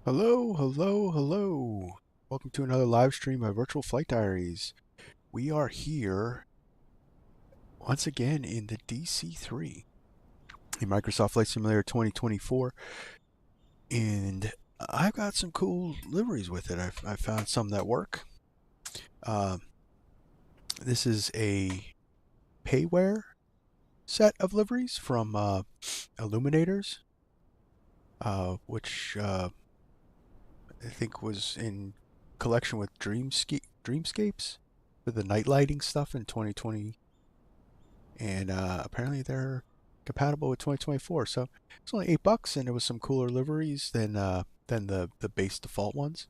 Hello, hello, hello. Welcome to another live stream of Virtual Flight Diaries. We are here once again in the DC-3, the Microsoft Flight Simulator 2024, and I've got some cool liveries with it. I've found some that work. Um, this is a payware set of liveries from Illuminators, which I think was in collection with Dreamscapes for the night lighting stuff in 2020, and apparently they're compatible with 2024. So it's only $8, and there was some cooler liveries than the base default ones.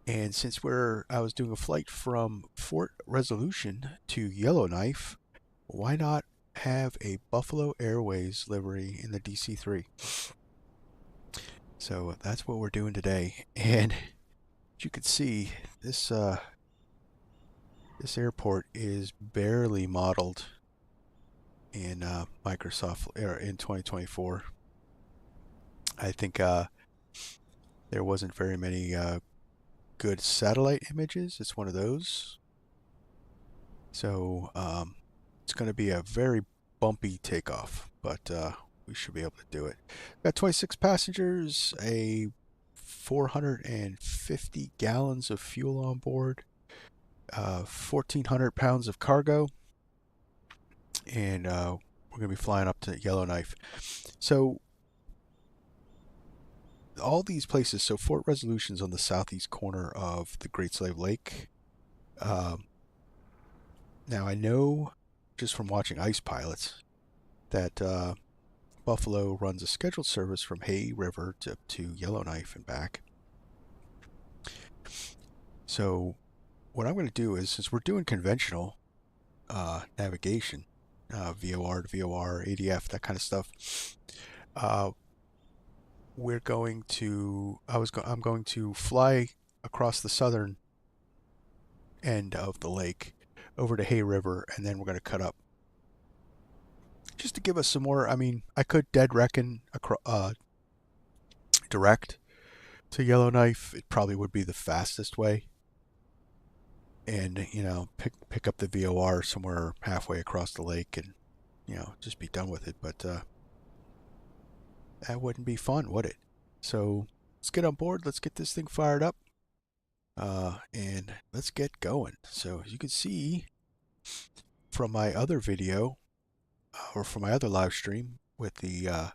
And since I was doing a flight from Fort Resolution to Yellowknife, why not have a Buffalo Airways livery in the DC-3? So that's what we're doing today. And as you can see, this airport is barely modeled in Microsoft in 2024. I think there wasn't very many good satellite images. It's one of those. So it's going to be a very bumpy takeoff, but we should be able to do it. Got 26 passengers, a 450 gallons of fuel on board, 1,400 pounds of cargo, and we're going to be flying up to Yellowknife. So all these places, so Fort Resolution's on the southeast corner of the Great Slave Lake. Now I know just from watching Ice Pilots that Buffalo runs a scheduled service from Hay River to Yellowknife and back. So what I'm going to do is, since we're doing conventional navigation, VOR to VOR, ADF, that kind of stuff, I'm going to fly across the southern end of the lake over to Hay River, and then we're going to cut up just to give us some more. I mean, I could dead reckon direct to Yellowknife. It probably would be the fastest way, and pick up the VOR somewhere halfway across the lake, and just be done with it. But that wouldn't be fun, would it? So let's get on board. Let's get this thing fired up, and let's get going. So as you can see from my other video, or from my other live stream with the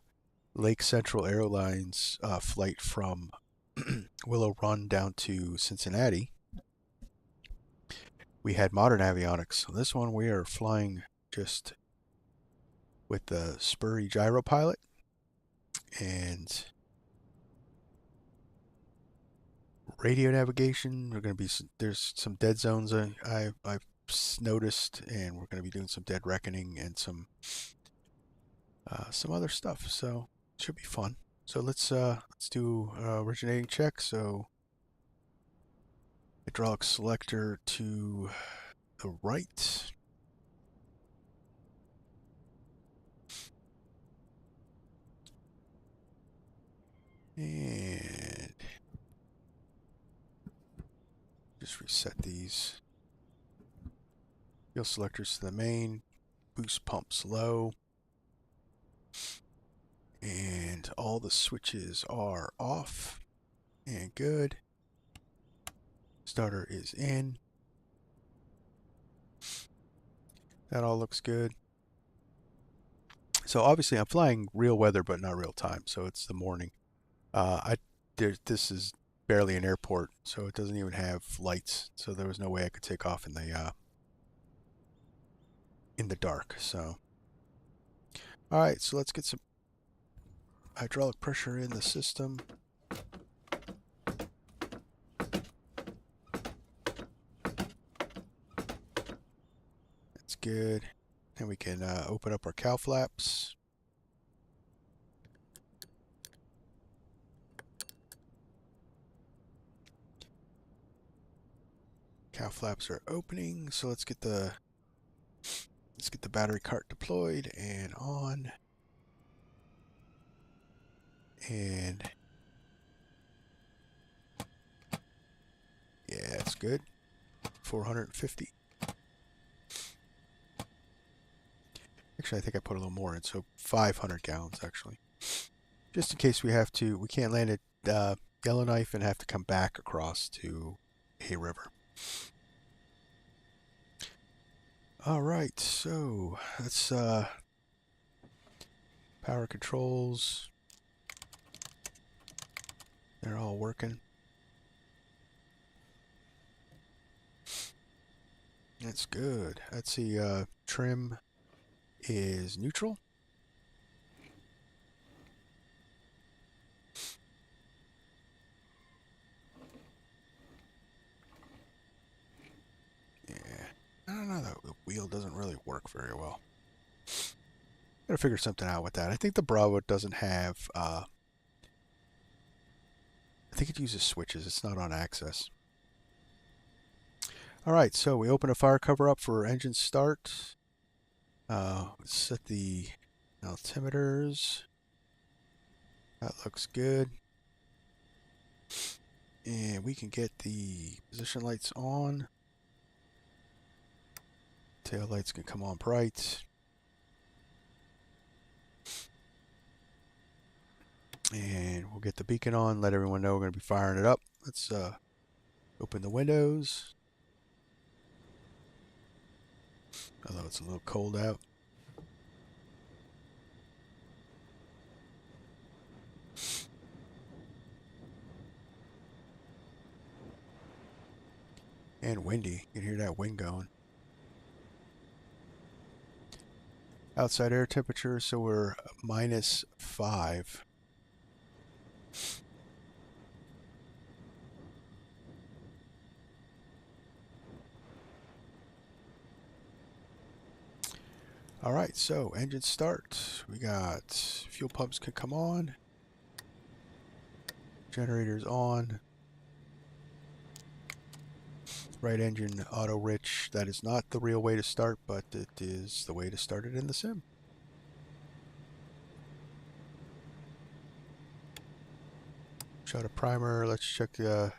Lake Central Airlines flight from Willow Run down to Cincinnati, we had modern avionics. So this one we are flying just with the Sperry gyro pilot, and radio navigation. There's some dead zones I've noticed, and we're going to be doing some dead reckoning and some other stuff. So it should be fun. So let's do originating check. So hydraulic selector to the right. And just reset these. Fuel selectors to the main. Boost pumps low. And all the switches are off and good. Starter is in. That all looks good. So obviously I'm flying real weather, but not real time. So it's the morning. This is barely an airport, so it doesn't even have lights. So there was no way I could take off in the dark. So all right, so let's get some hydraulic pressure in the system. That's good. And we can open up our cow flaps. Cow flaps are opening, so let's get the battery cart deployed and on. And good. 450. Actually, I think I put a little more in, so 500 gallons actually. Just in case we can't land at Yellowknife and have to come back across to a river. All right, so let's power controls. They're all working. That's good. Let's see, trim is neutral. Yeah, I don't know, the wheel doesn't really work very well. Gotta figure something out with that. I think the Bravo doesn't have, I think it uses switches. It's not on access. All right, so we open a fire cover up for engine start. Let's set the altimeters. That looks good. And we can get the position lights on. Tail lights can come on bright. And we'll get the beacon on, let everyone know we're going to be firing it up. Let's open the windows. Although it's a little cold out. And windy. You can hear that wind going. Outside air temperature, so we're -5. All right, so engine start. We got fuel pumps can come on. Generators on. Right engine auto rich. That is not the real way to start, but it is the way to start it in the sim. Shot a primer. Let's check the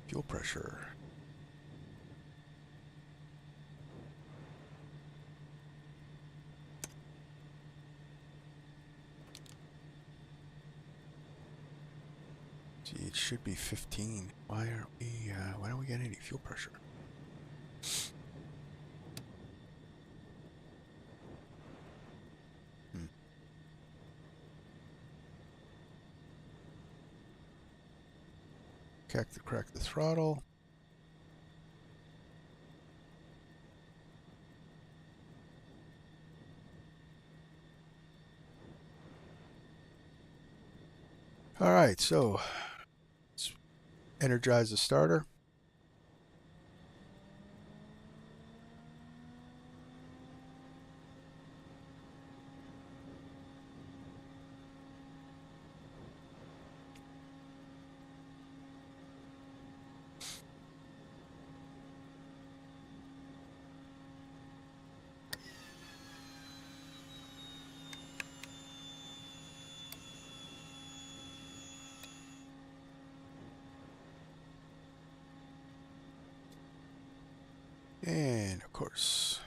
fuel pressure. See, it should be 15. Why don't we get any fuel pressure? Crack the throttle. All right, so let's energize the starter. And of course,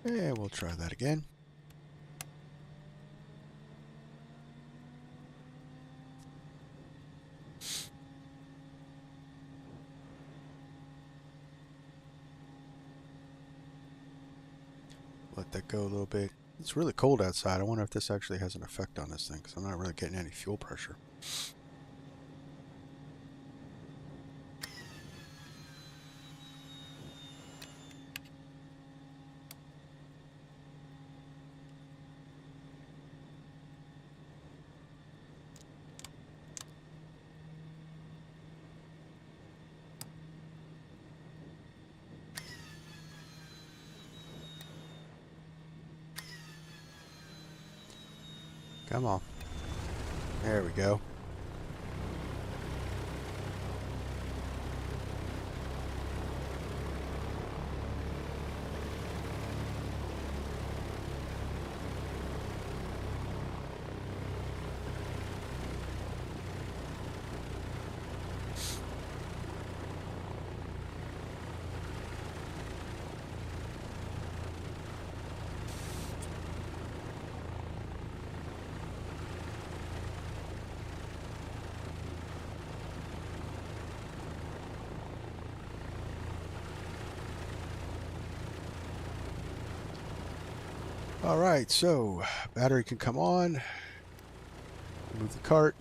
and we'll try that again. Let that go a little bit. It's really cold outside. I wonder if this actually has an effect on this thing, because I'm not really getting any fuel pressure. Come on. There we go. All right, so battery can come on. Move the cart.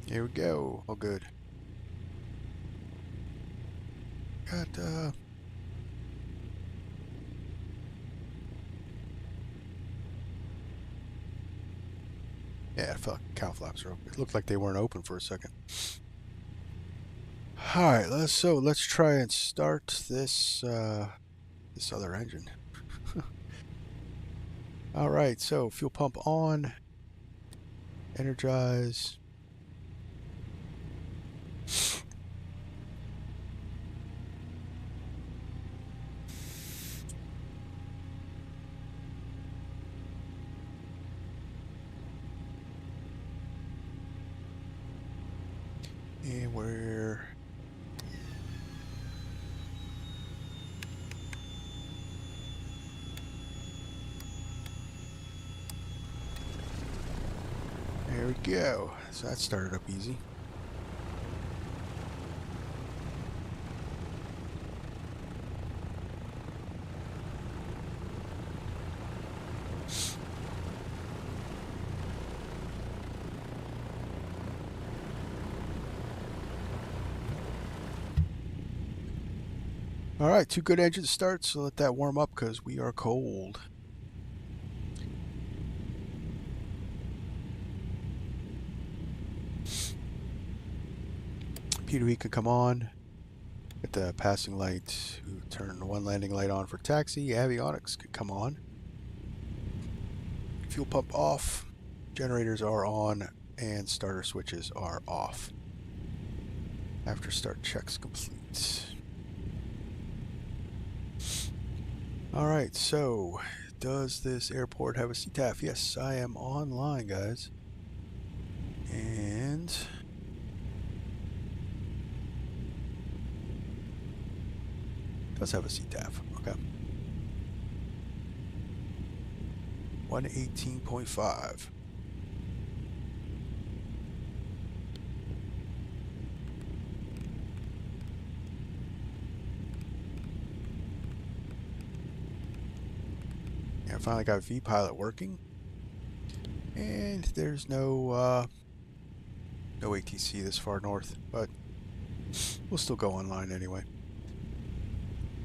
Here we go. All good. Got yeah, fuck, cow flaps are open. It looked like they weren't open for a second. All right, let's try and start this this other engine. All right, so fuel pump on, energize. And we're there we go. So that started up easy. All right, 2 good engine starts, so let that warm up because we are cold. P2E can come on. Get the passing light. Turn the one landing light on for taxi. Avionics can come on. Fuel pump off. Generators are on and starter switches are off. After start checks complete. Alright, so does this airport have a CTAF? Yes, I am online, guys. And does have a CTAF. Okay. 118.5. I finally got V-Pilot working, and there's no no ATC this far north, but we'll still go online anyway.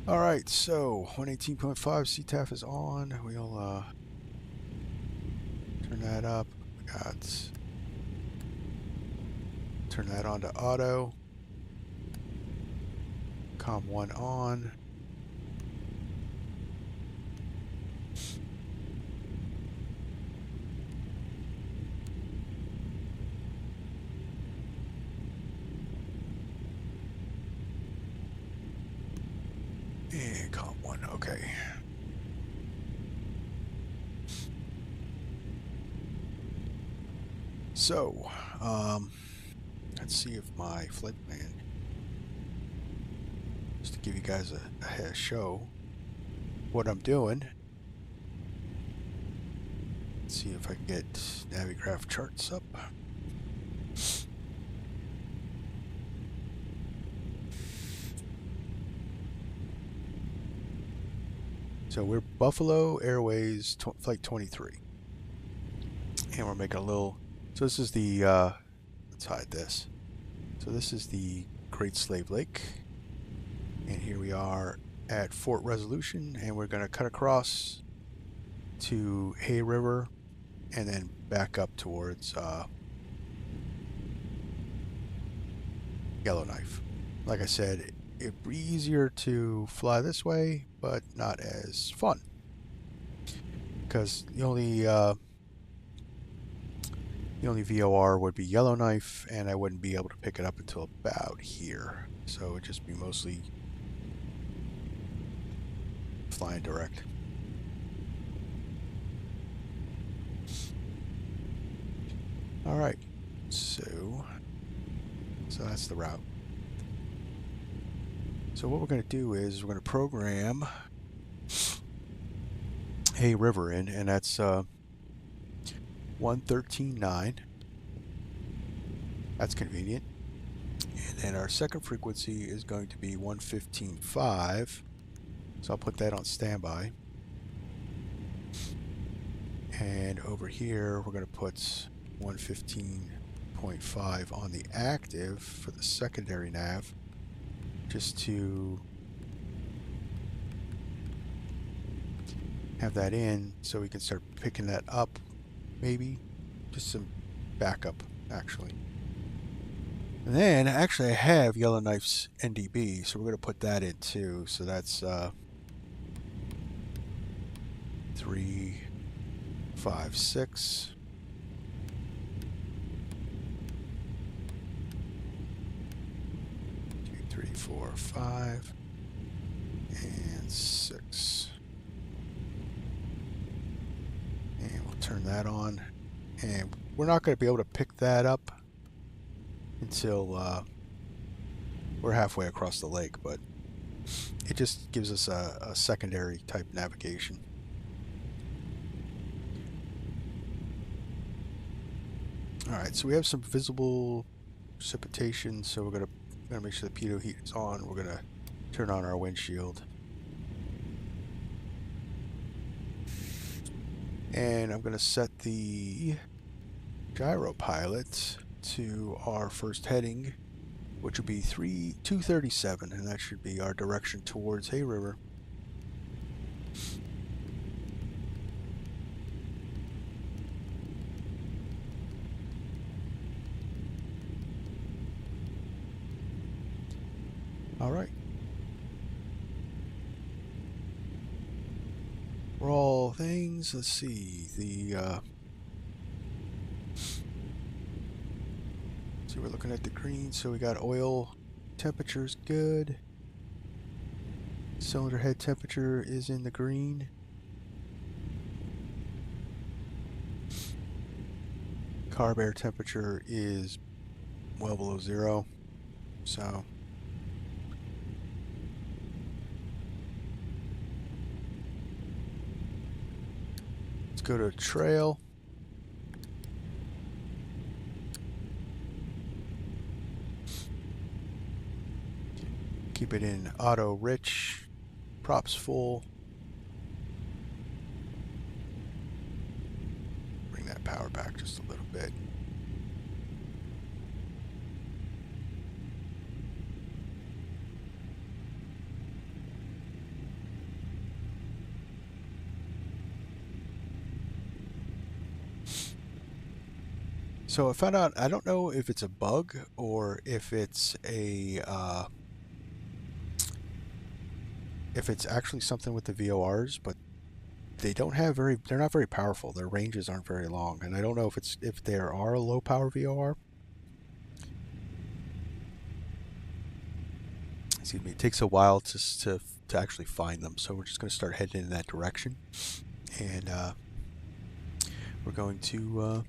All right, so 118.5 CTAF is on. We'll turn that up. We got turn that on to auto. COM 1 on. And COM 1, okay. So, let's see if my flight plan, just to give you guys a show what I'm doing. Let's see if I can get Navigraph charts up. So we're Buffalo Airways Flight 23. And we're making a little, so this is the, let's hide this. So this is the Great Slave Lake. And here we are at Fort Resolution, and we're going to cut across to Hay River and then back up towards Yellowknife. Like I said, it'd be easier to fly this way, but not as fun, because the only VOR would be Yellowknife, and I wouldn't be able to pick it up until about here. So it'd just be mostly flying direct. All right, so that's the route. So what we're going to do is we're going to program Hay River in, and that's 113.9. That's convenient. And then our second frequency is going to be 115.5. So I'll put that on standby. And over here, we're going to put 115.5 on the active for the secondary nav, just to have that in so we can start picking that up, maybe just some backup actually. And then actually I have Yellowknife's NDB, so we're going to put that in too. So that's 3, 5, 6. 2, 3, 4, 5, and 6. And we'll turn that on. And we're not going to be able to pick that up until we're halfway across the lake, but it just gives us a secondary type navigation. Alright, so we have some visible precipitation, so we're gonna make sure the pitot heat is on. We're gonna turn on our windshield. And I'm gonna set the gyro pilot to our first heading, which would be 237, and that should be our direction towards Hay River. All right. For all things, let's see, so we're looking at the green, so we got oil temperature's good. Cylinder head temperature is in the green. Carb air temperature is well below 0. So let's go to trail. Keep it in auto rich, props full. Bring that power back just a little bit. So I found out, I don't know if it's a bug or if it's a if it's actually something with the VORs, but they're not very powerful. Their ranges aren't very long, and I don't know if there are a low power VOR. Excuse me. It takes a while to actually find them, so we're just going to start heading in that direction, and we're going to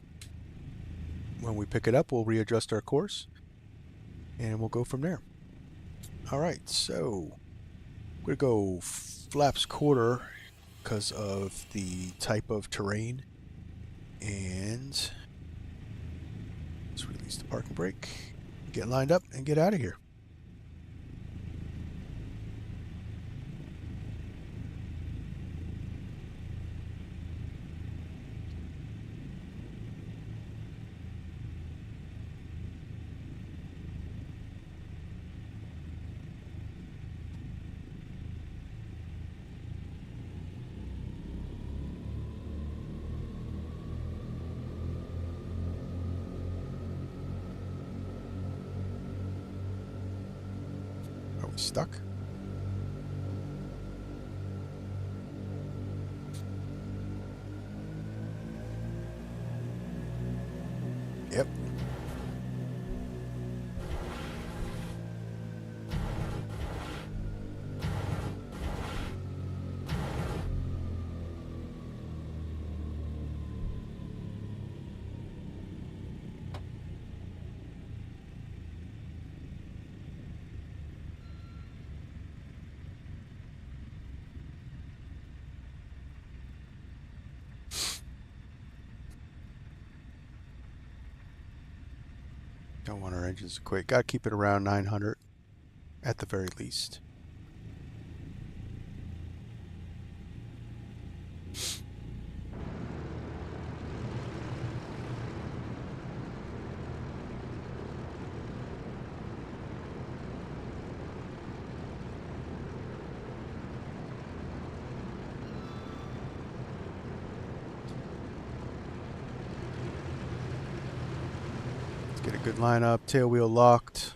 when we pick it up, we'll readjust our course, and we'll go from there. All right, so we're going to go flaps quarter because of the type of terrain, and let's release the parking brake, get lined up, and get out of here. Stuck? Yep. Don't want our engines to quit. Got to keep it around 900 at the very least. Get a good lineup, tail wheel locked.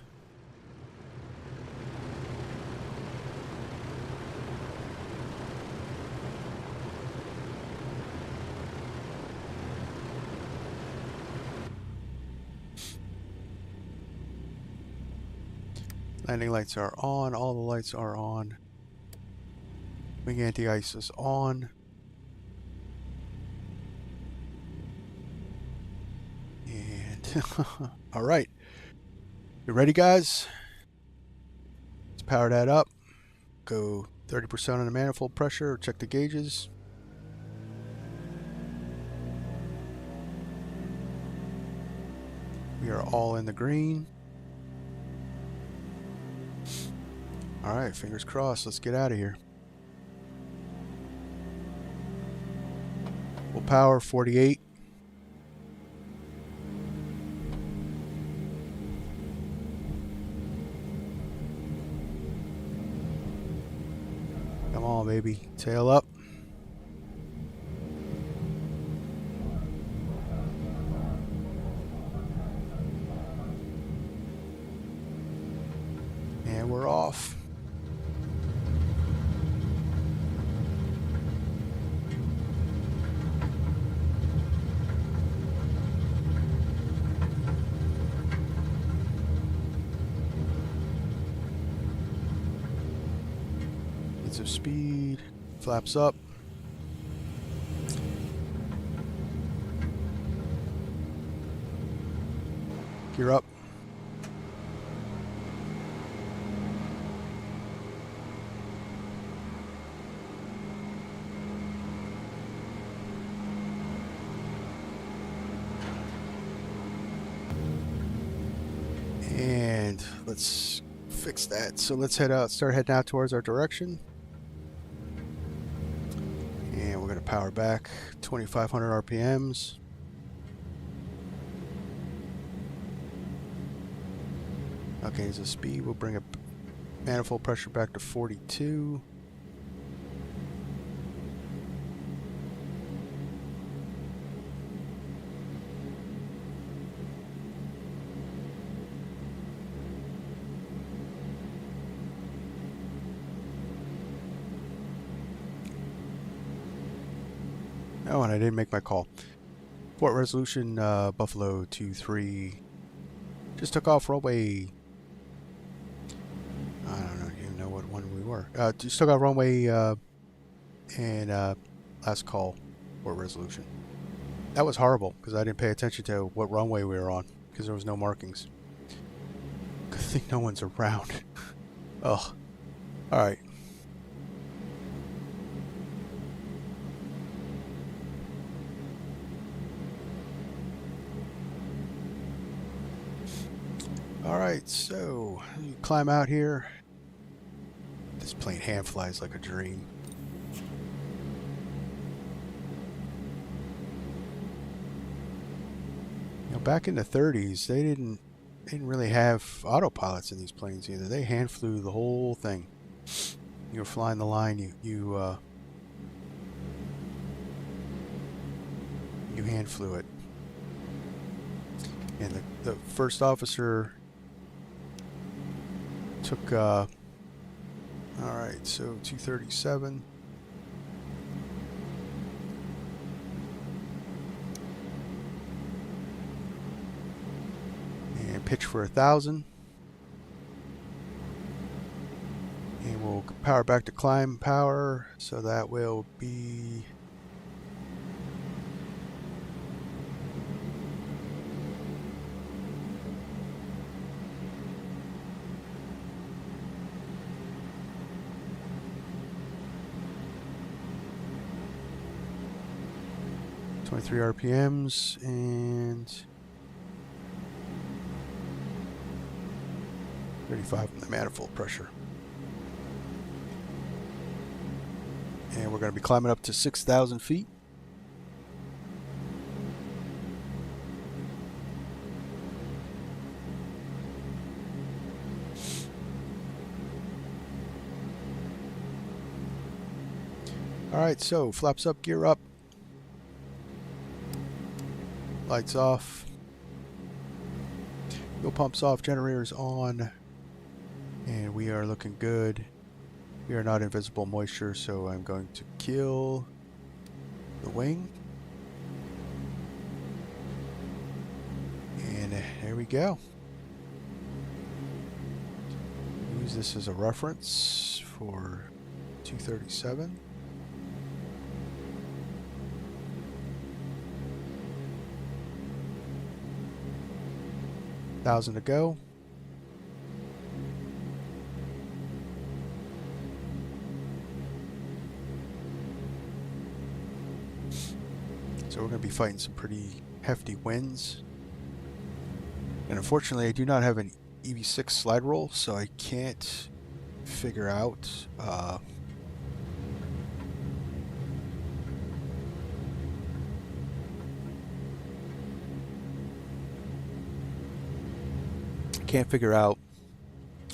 Landing lights are on, all the lights are on. Wing anti-ice is on. And all right. You ready, guys? Let's power that up. Go 30% on the manifold pressure. Check the gauges. We are all in the green. All right, fingers crossed. Let's get out of here. Full power, 48. Come on, baby. Tail up. And we're off. Get some speed. Flaps up. Gear up. And let's fix that. So let's head out, start heading out towards our direction. And we're going to power back 2,500 RPMs. Okay, so speed, we'll bring up manifold pressure back to 42. Oh, and I didn't make my call. Fort Resolution, Buffalo 23. Just took off runway. I don't even know what one we were. Just took off runway and last call, Fort Resolution. That was horrible because I didn't pay attention to what runway we were on because there was no markings. Good thing no one's around. Oh, all right. Alright, so you climb out here. This plane hand flies like a dream. You know, back in the 30s, they didn't really have autopilots in these planes either. They hand flew the whole thing. You were flying the line, you hand flew it. And the first officer took All right, so 237. And pitch for 1,000. And we'll power back to climb power, so that will be .3 RPMs and 35 on the manifold pressure. And we're going to be climbing up to 6,000 feet. All right, so flaps up, gear up, lights off, fuel pumps off, generators on, and we are looking good. We are not in visible moisture, so I'm going to kill the wing. And there we go. Use this as a reference for 237. $1,000 to go. So we're going to be fighting some pretty hefty winds. And unfortunately, I do not have an EV6 slide roll, so I can't figure out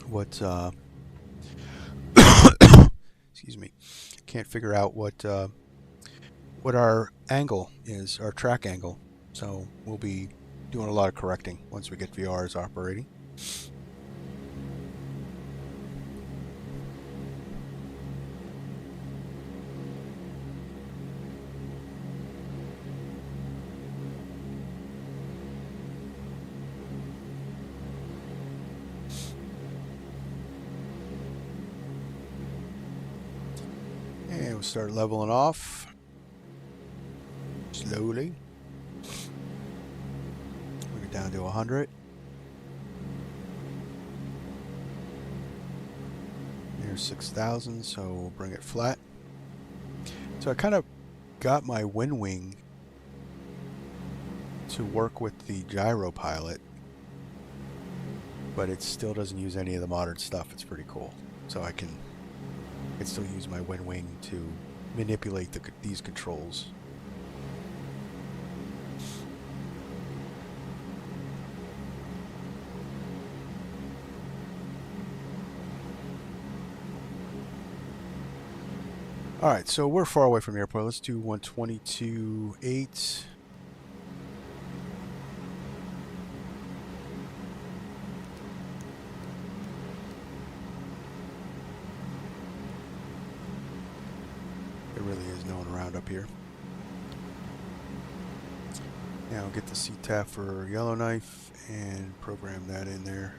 what excuse me, can't figure out what our angle is, our track angle. So we'll be doing a lot of correcting once we get VRs operating. And we'll start leveling off slowly. Bring it down to 100. Here's 6,000, so we'll bring it flat. So I kind of got my wind wing to work with the gyro pilot, but it still doesn't use any of the modern stuff. It's pretty cool. So I can still use my wind wing to manipulate these controls. All right, so we're far away from the airport. Let's do 122.8. There really is no one around up here. Now I'll get the CTAF for Yellowknife and program that in there.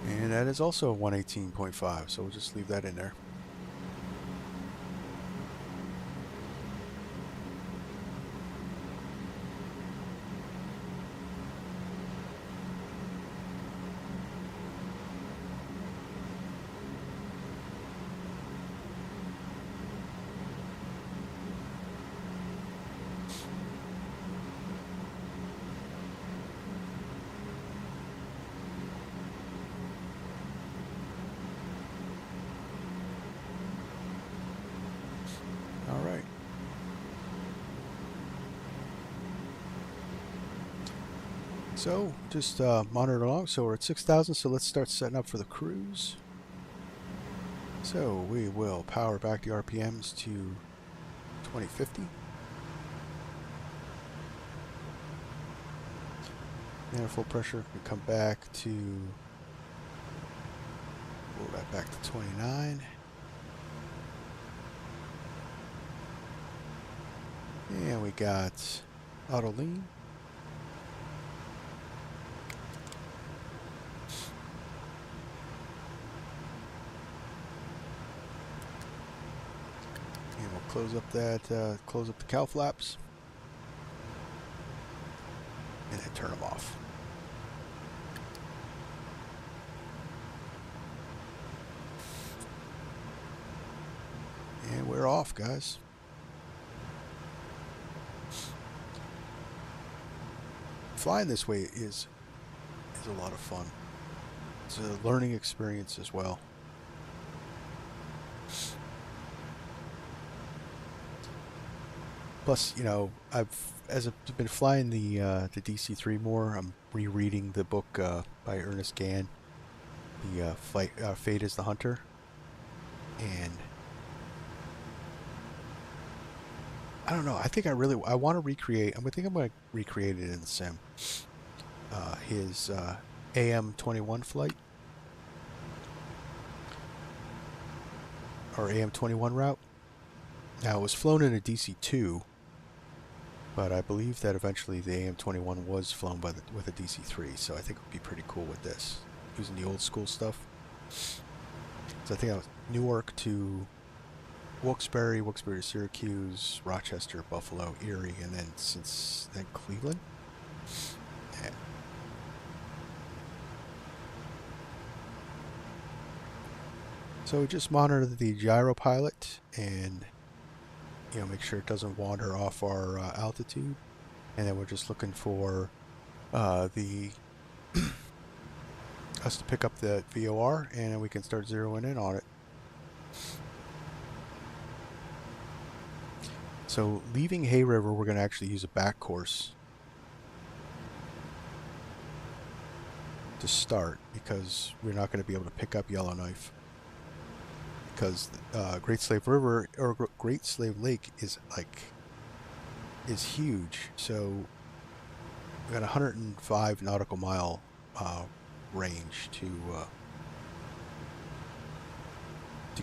And that is also 118.5, so we'll just leave that in there. So just monitor along. So we're at 6,000. So let's start setting up for the cruise. So we will power back the RPMs to 2050. Manifold pressure can come back to, pull that back to 29. And we got auto lean. And we'll close up that, close up the cowl flaps. And then turn them off. And we're off, guys. Flying this way is a lot of fun. It's a learning experience as well. Plus, you know, as I've been flying the DC-3 more, I'm rereading the book by Ernest Gann, the Fate is the Hunter, and I don't know. I think I want to recreate. I think I'm going to recreate it in the sim. His AM-21 flight, or AM-21 route. Now it was flown in a DC-2, but I believe that eventually the AM-21 was flown with a DC-3. So I think it would be pretty cool with this, using the old school stuff. So I think I was Newark to Wilkes-Barre, Wilkes-Barre to Syracuse, Rochester, Buffalo, Erie, and then Cleveland. Yeah. So just monitor the gyro pilot and, you know, make sure it doesn't wander off our altitude, and then we're just looking for the us to pick up the VOR, and then we can start zeroing in on it. So leaving Hay River, we're going to actually use a back course to start, because we're not going to be able to pick up Yellowknife, because Great Slave River or Great Slave Lake is huge. So we got 105 nautical mile range to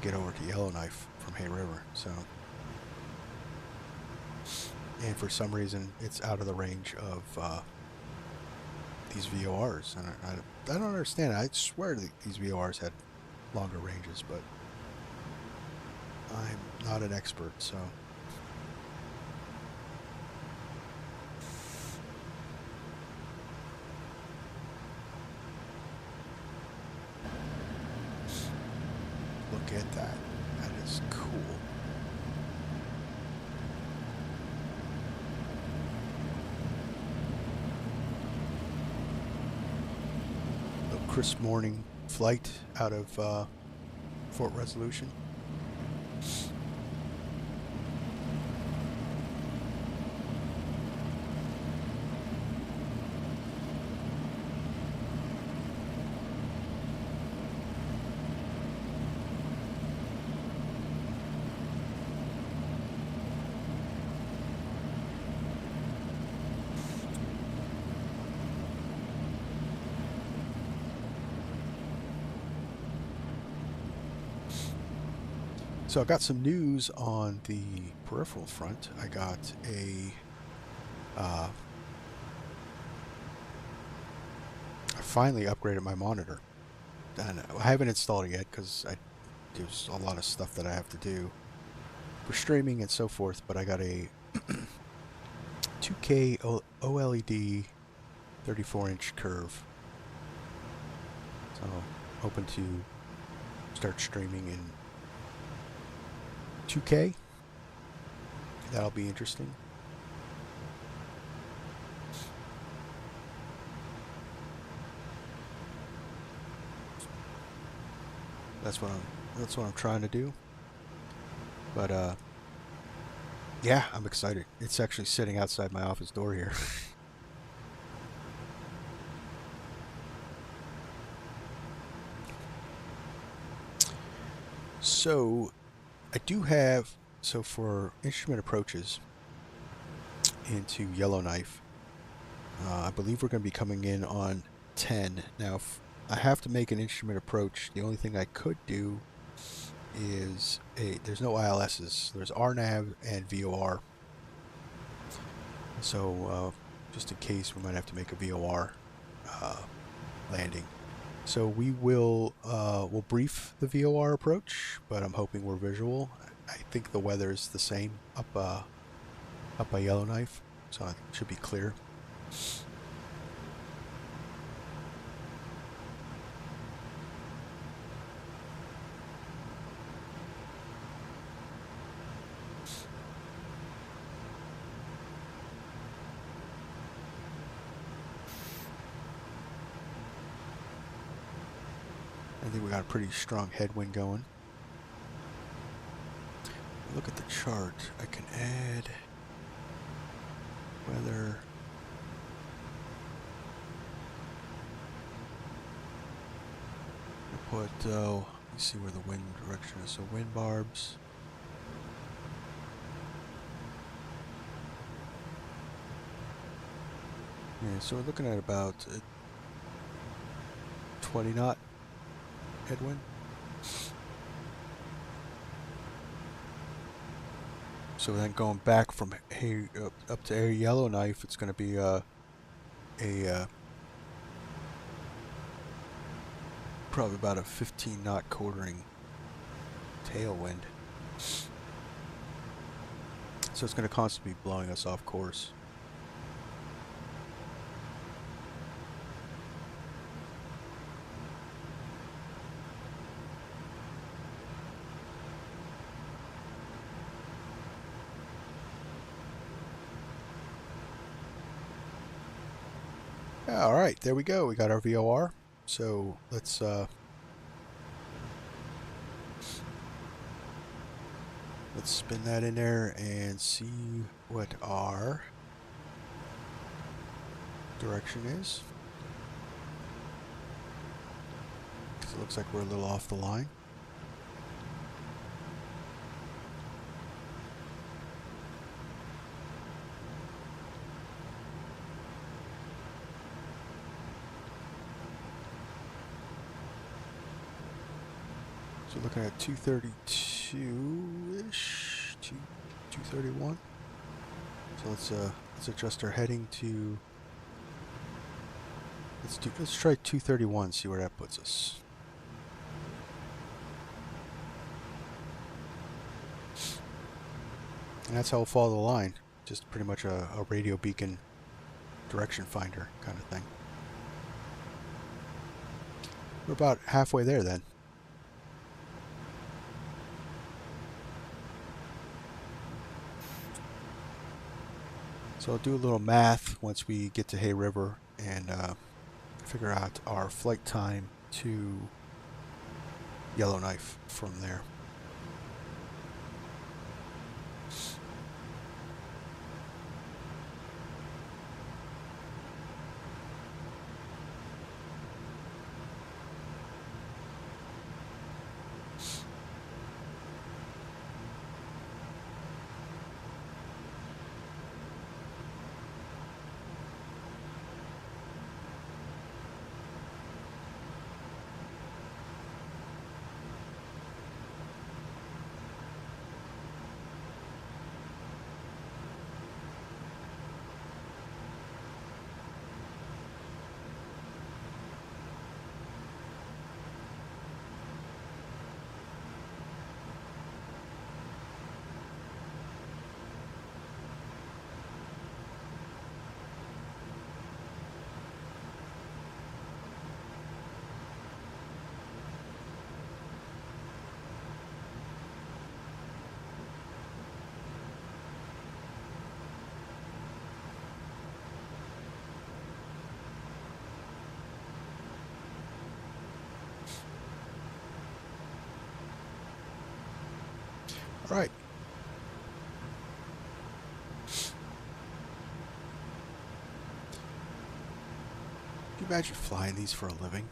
get over to Yellowknife from Hay River. So, and for some reason it's out of the range of these VORs, and I don't understand. I swear that these VORs had longer ranges, but I'm not an expert, so. Look at that. That is cool. A crisp morning flight out of Fort Resolution. So I got some news on the peripheral front. I got I finally upgraded my monitor, and I haven't installed it yet because there's a lot of stuff that I have to do for streaming and so forth. But I got a 2K OLED 34-inch curve, so hoping to start streaming in 2K. That'll be interesting. That's what I'm trying to do. But yeah, I'm excited. It's actually sitting outside my office door here. So I do have, so for instrument approaches into Yellowknife, I believe we're going to be coming in on 10. Now, if I have to make an instrument approach, the only thing I could do is there's no ILSs. There's RNAV and VOR. So just in case, we might have to make a VOR landing. So we will we'll brief the VOR approach, but I'm hoping we're visual. I think the weather is the same up by Yellowknife, so it should be clear. I think we got a pretty strong headwind going. Look at the chart. I can add weather. Put let me see where the wind direction is. So wind barbs. Yeah, so we're looking at about 20 knot headwind. So then going back from up to Yellowknife, it's going to be probably about a 15 knot quartering tailwind. So it's going to constantly be blowing us off course. All right, there we go. We got our VOR. So let's spin that in there and see what our direction is. Because it looks like we're a little off the line. So looking at 232-ish, 231. So let's adjust our heading to, let's try 231, see where that puts us. And that's how we'll follow the line. Just pretty much a radio beacon direction finder kind of thing. We're about halfway there then. So I'll do a little math once we get to Hay River and figure out our flight time to Yellowknife from there. All right. Can you imagine flying these for a living?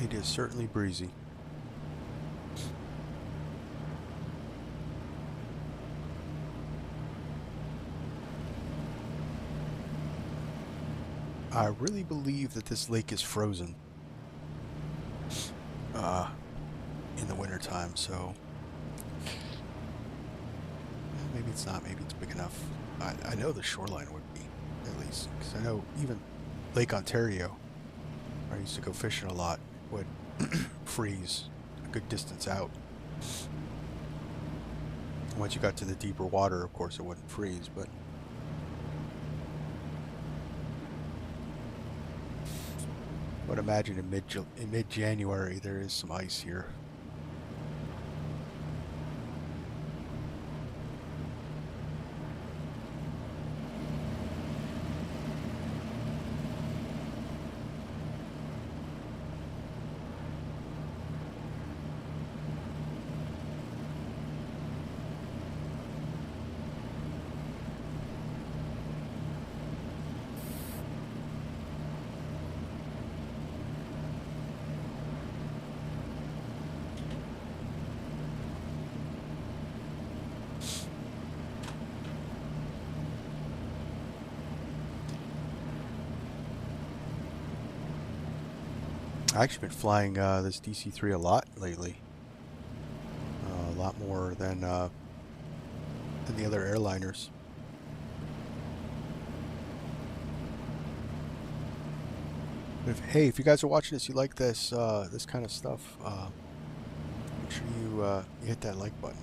It is certainly breezy. I really believe that this lake is frozen in the wintertime, so maybe it's not, maybe it's big enough. I know the shoreline would be, at least, because I know even Lake Ontario, where I used to go fishing a lot, would freeze a good distance out. Once you got to the deeper water, of course, it wouldn't freeze, but imagine in mid-January there is some ice here. I've actually been flying this DC-3 a lot lately. A lot more than the other airliners. But hey, if you guys are watching this, you like this this kind of stuff, make sure you hit that like button.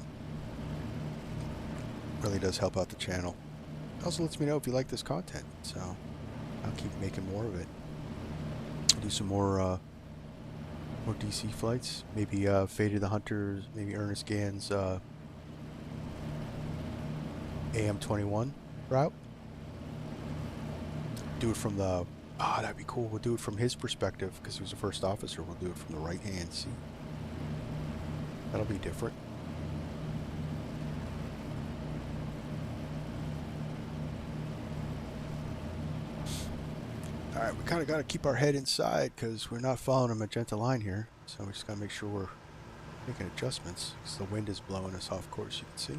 It really does help out the channel. It also lets me know if you like this content, so I'll keep making more of it. I'll do some more DC flights, maybe Fate of the Hunters, maybe Ernest Gann's AM-21 route. Do it from the, that'd be cool. We'll do it from his perspective because he was a first officer. We'll do it from the right-hand seat. That'll be different. Alright, we kind of got to keep our head inside because we're not following a magenta line here. So we just got to make sure we're making adjustments because the wind is blowing us off course, you can see.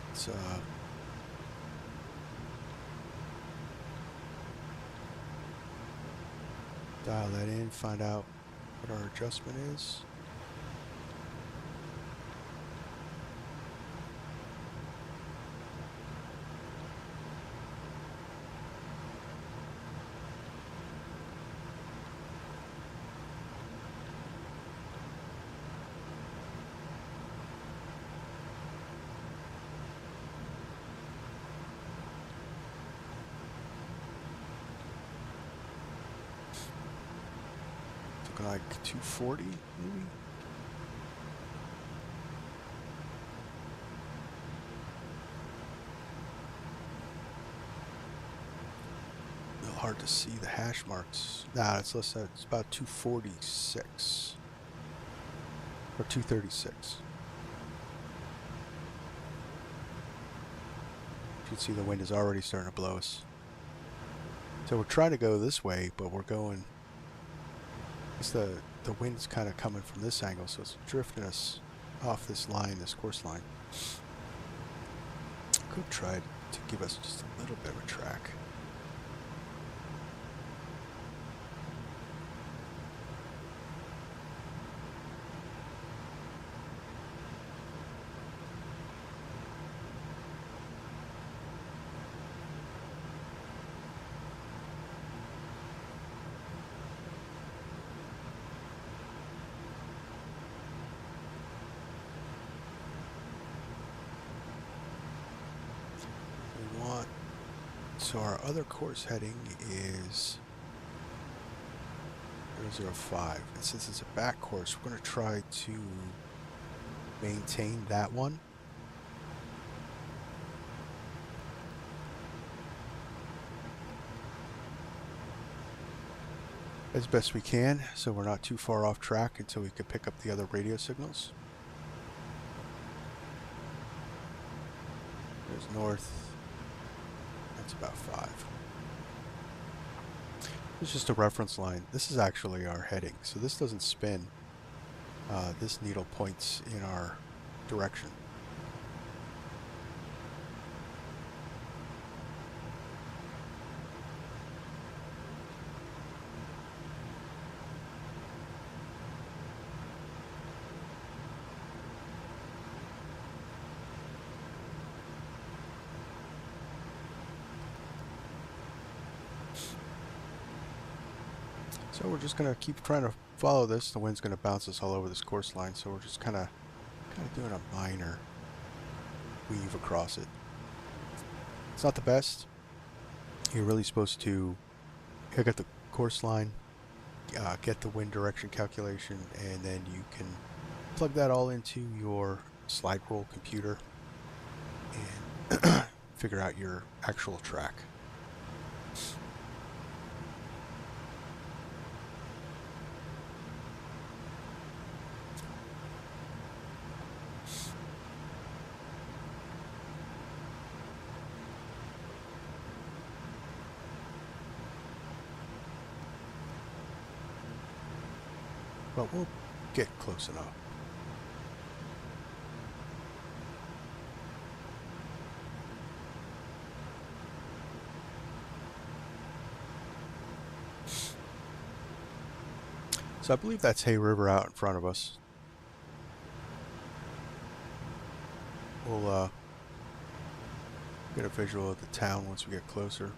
Let's dial that in, find out what our adjustment is. Like 240 maybe. A little hard to see the hash marks. Nah, it's less than, it's about 246 or 236. You can see the wind is already starting to blow us. So we're trying to go this way, but we're going. The wind's kind of coming from this angle, so it's drifting us off this line, this course line. Could try to give us just a little bit of a track. So our other course heading is 005. And since it's a back course, we're going to try to maintain that one. As best we can, so we're not too far off track until we can pick up the other radio signals. There's north. That's about 5. It's just a reference line. This is actually our heading, so this doesn't spin. This needle points in our direction. So we're just gonna keep trying to follow this. The wind's gonna bounce us all over this course line, so we're just kind of doing a minor weave across it. It's not the best. You're really supposed to look at the course line, get the wind direction calculation, and then you can plug that all into your slide rule computer and figure out your actual track. But we'll get close enough. So I believe that's Hay River out in front of us. We'll get a visual of the town once we get closer.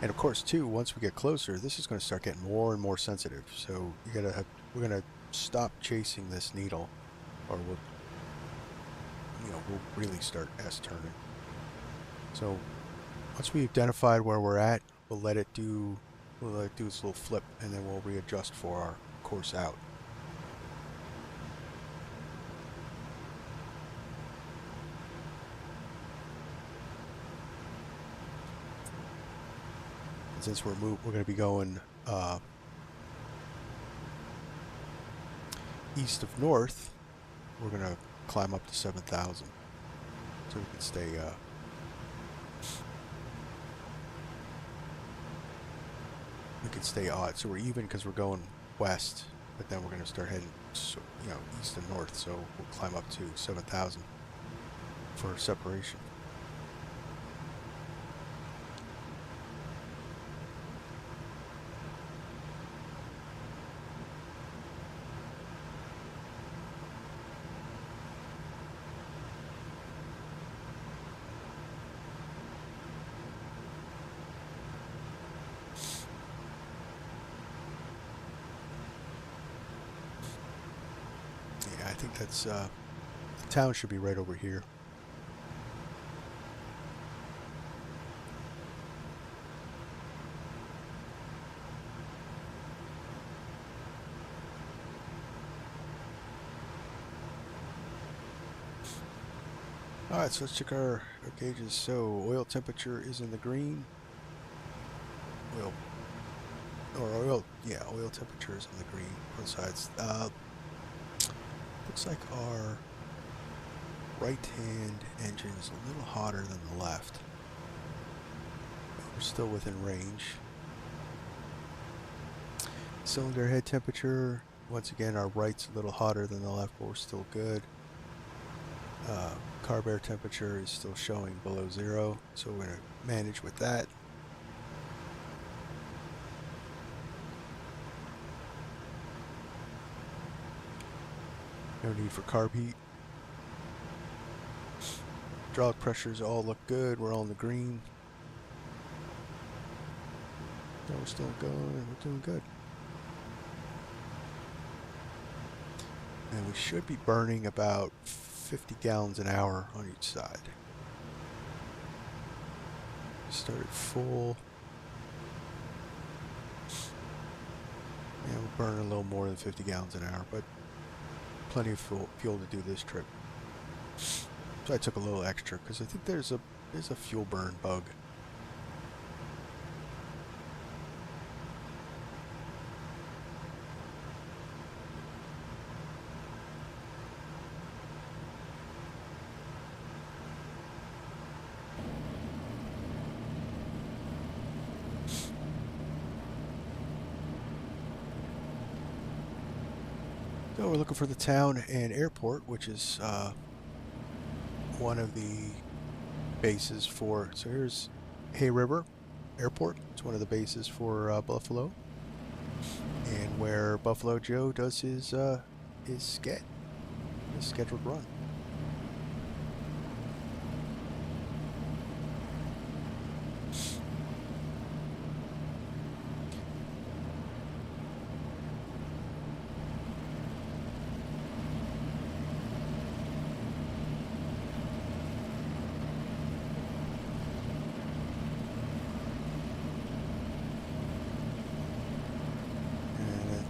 And of course, too, once we get closer, this is going to start getting more and more sensitive. So we're going to stop chasing this needle, or we'll really start S-turning. So once we've identified where we're at, we'll let it do this little flip, and then we'll readjust for our course out. Since we're going to be going east of north, we're going to climb up to 7,000, so we can stay odd. So we're even because we're going west, but then we're going to start heading east and north. So we'll climb up to 7,000 for separation. I think that's the town should be right over here. Alright, so let's check our gauges. So oil temperature is in the green. Oil temperature is in the green. Both sides. Looks like our right-hand engine is a little hotter than the left. But we're still within range. Cylinder head temperature, once again, our right's a little hotter than the left, but we're still good. Carb air temperature is still showing below 0, so we're going to manage with that. No need for carb heat. Hydraulic pressures all look good. We're all in the green. No, we're still going and we're doing good. And we should be burning about 50 gallons an hour on each side. Started full. And we're burning a little more than 50 gallons an hour, but plenty of fuel to do this trip. So I took a little extra because I think there's a fuel burn bug. So we're looking for the town and airport, which is one of the bases for. So here's Hay River Airport. It's one of the bases for Buffalo, and where Buffalo Joe does his scheduled run.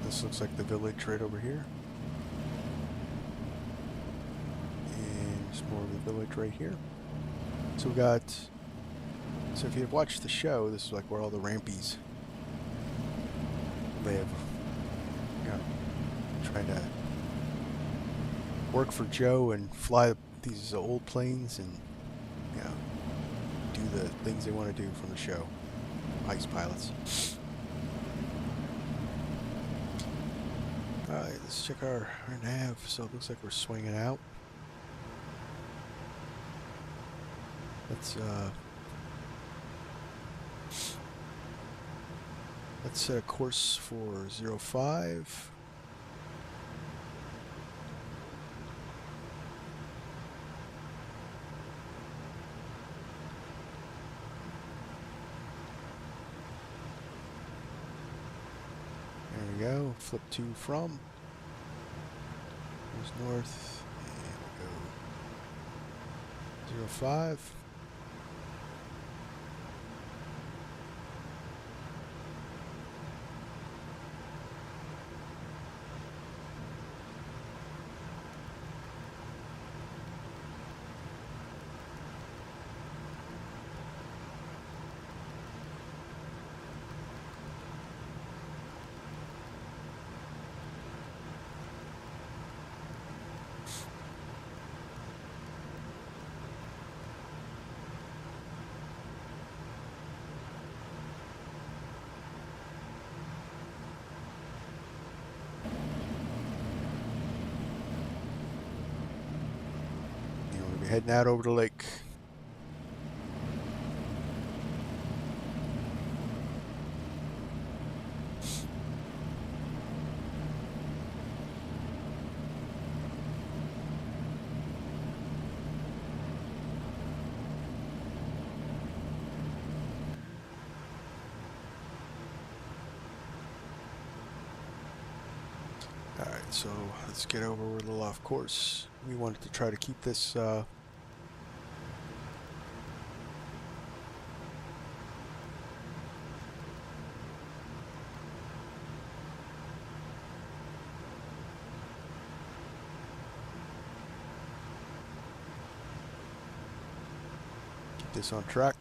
This looks like the village right over here. And there's more of the village right here. So we got, so if you've watched the show, this is like where all the rampies live. You know, trying to work for Joe and fly these old planes and, you know, do the things they want to do from the show. Ice pilots. Alright, let's check our nav. So it looks like we're swinging out. Let's set a course for 05. There we go. Flip to from. Goes north. And we go 05. We're heading out over the lake. Alright, so let's get over. We're a little off course. We wanted to try to keep this on track.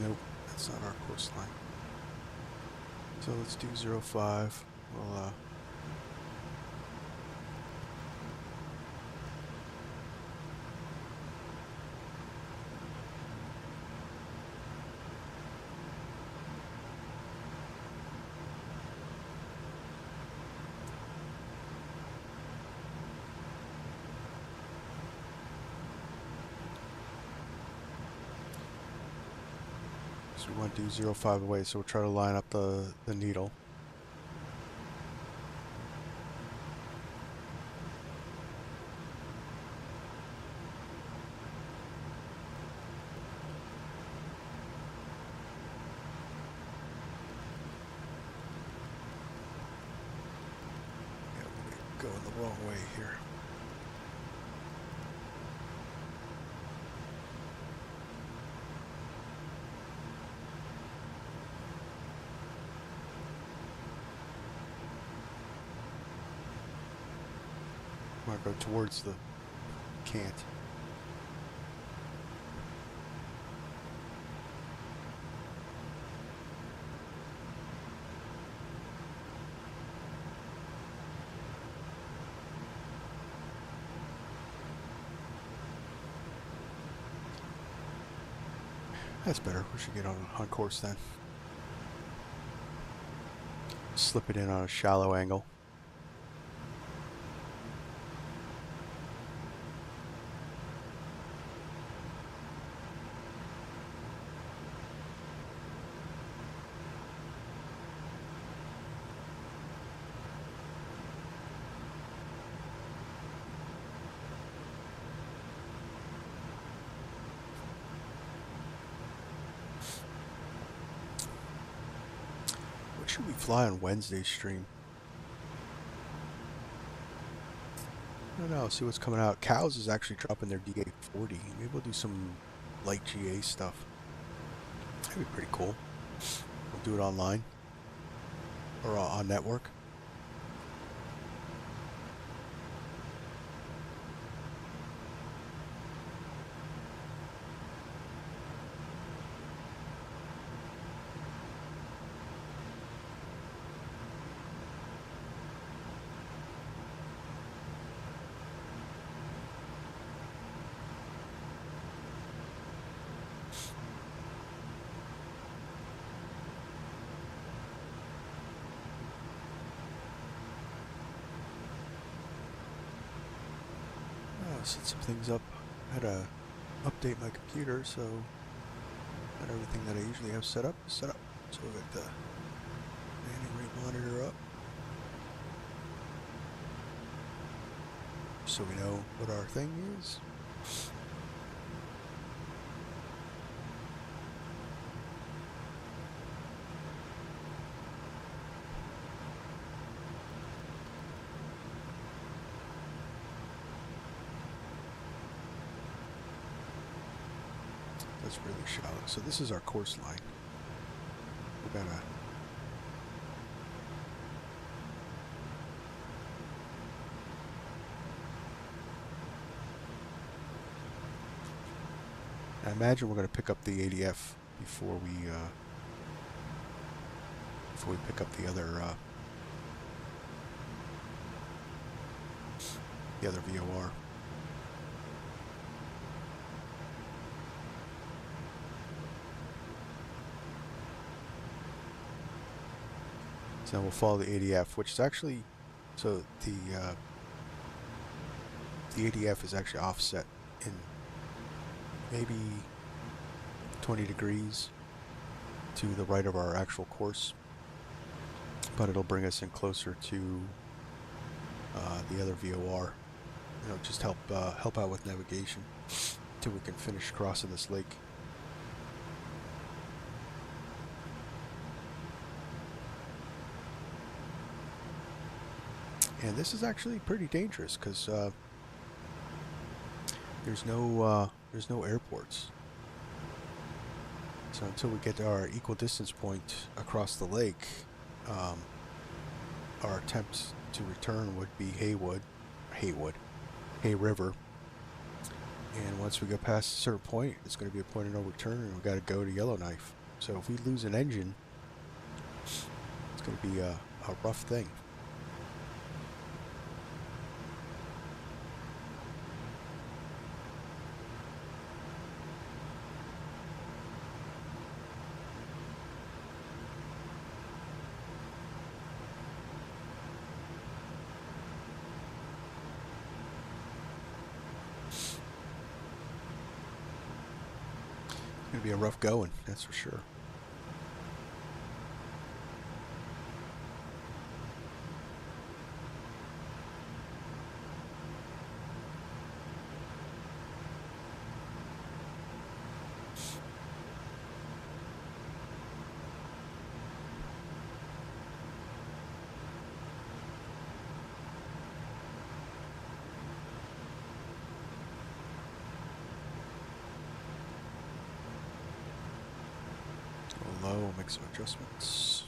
Nope, that's not our coastline. So let's do 05. We'll so we want to do 05 away, so we'll try to line up the needle. going the wrong way here. I want to go towards the can't. That's better. We should get on course then. Slip it in on a shallow angle. What should we fly on Wednesday's stream? I don't know. See what's coming out. Cows is actually dropping their DA-40. Maybe we'll do some light GA stuff. That'd be pretty cool. We'll do it online or on network. Set some things up. I had to update my computer, so not everything that I usually have set up is set up. So we got the manning rate monitor up, so we know what our thing is. That's really shallow. So this is our course line. We gotta I imagine we're gonna pick up the ADF before we pick up the other VOR. So we'll follow the ADF, which is actually, so the ADF is actually offset in maybe 20 degrees to the right of our actual course, but it'll bring us in closer to the other VOR. You know, just help out with navigation till we can finish crossing this lake. And this is actually pretty dangerous because there's no airports. So until we get to our equal distance point across the lake, our attempts to return would be Hay River. And once we go past a certain point, it's going to be a point of no return, and we've got to go to Yellowknife. So if we lose an engine, it's going to be a rough thing. It's going to be a rough going, that's for sure. low, make some adjustments.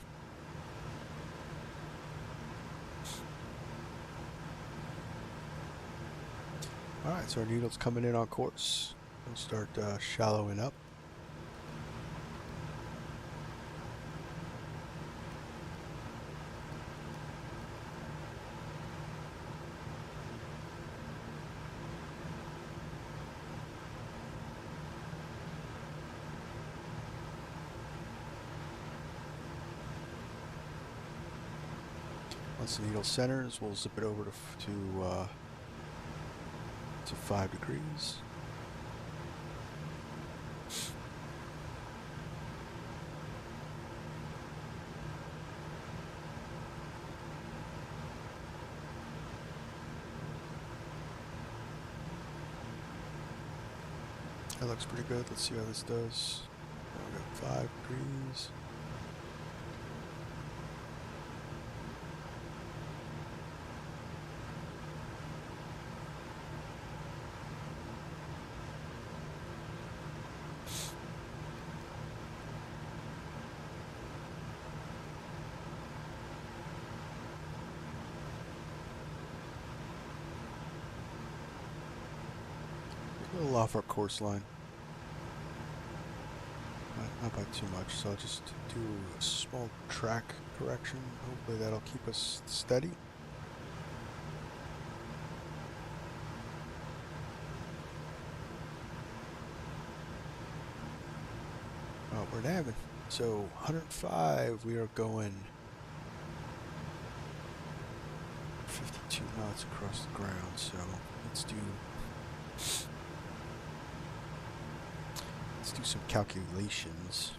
Alright, so our needle's coming in on course. We'll start shallowing up. Once the needle centers, we'll zip it over to 5 degrees. That looks pretty good. Let's see how this does. We got 5 degrees. A little off our course line. Not by too much, so I'll just do a small track correction. Hopefully that'll keep us steady. Oh, we're nabbing. So 105, we are going 52 knots across the ground, so let's do some calculations.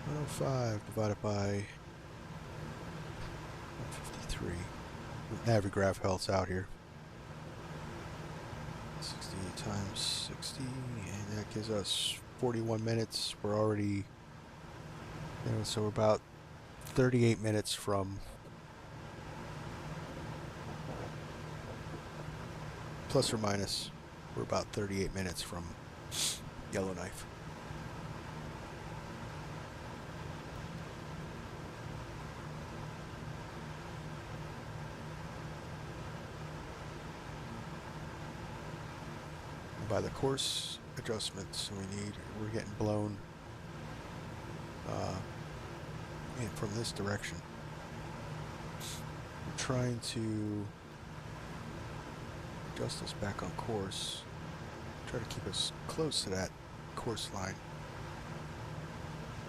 105 divided by 153. Navigraph helps out here. 60 times 60, and that gives us 41 minutes. We're already, so we're about 38 minutes from, plus or minus, we're about 38 minutes from Yellowknife. By the course adjustments we're getting blown in from this direction. I'm trying to adjust us back on course, try to keep us close to that course line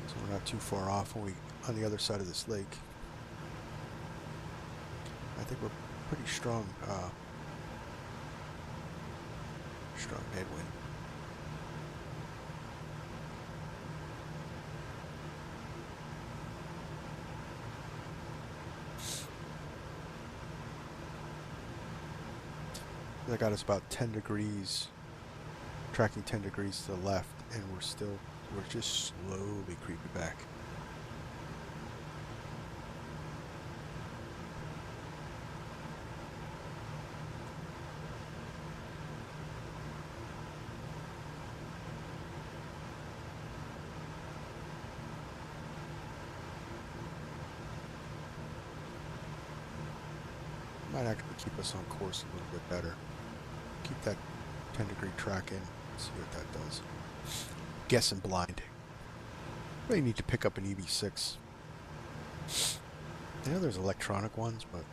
so we're not too far off when we on the other side of this lake. I think we're pretty strong headwind. That got us about 10 degrees, tracking 10 degrees to the left, and we're just slowly creeping back. Might actually keep us on course a little bit better. Keep that 10-degree track in. See what that does. Guessing blind. Really need to pick up an EV6. I know there's electronic ones, but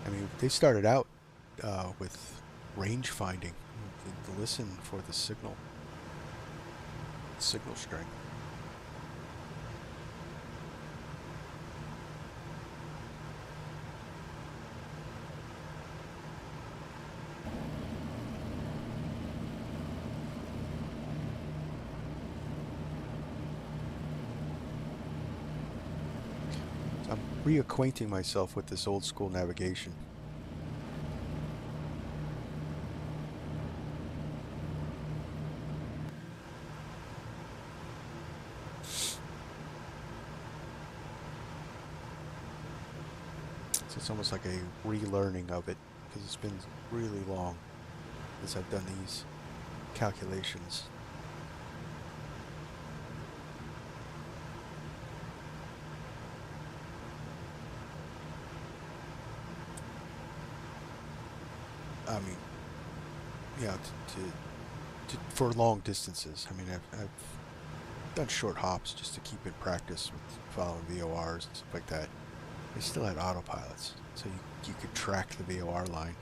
I mean, they started out with range finding to listen for the signal strength. I'm reacquainting myself with this old school navigation. So it's almost like a relearning of it because it's been really long since I've done these calculations. I mean, yeah, for long distances. I mean, I've done short hops just to keep in practice with following VORs and stuff like that. They still had autopilots, so you could track the VOR line.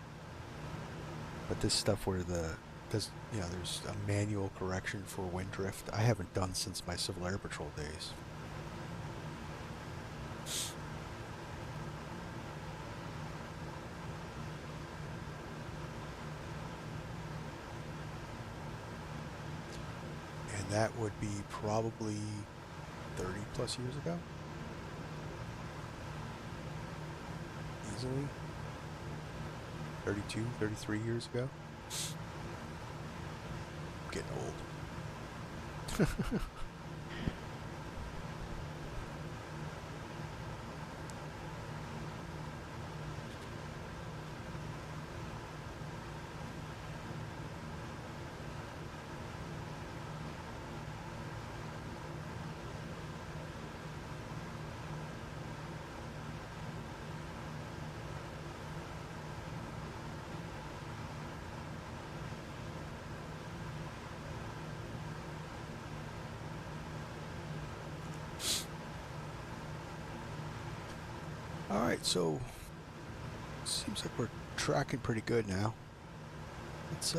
But this stuff where there's a manual correction for wind drift, I haven't done since my Civil Air Patrol days. And that would be probably 30 plus years ago. Easily. 32, 33 years ago. I'm getting old. Alright, so seems like we're tracking pretty good now. Let's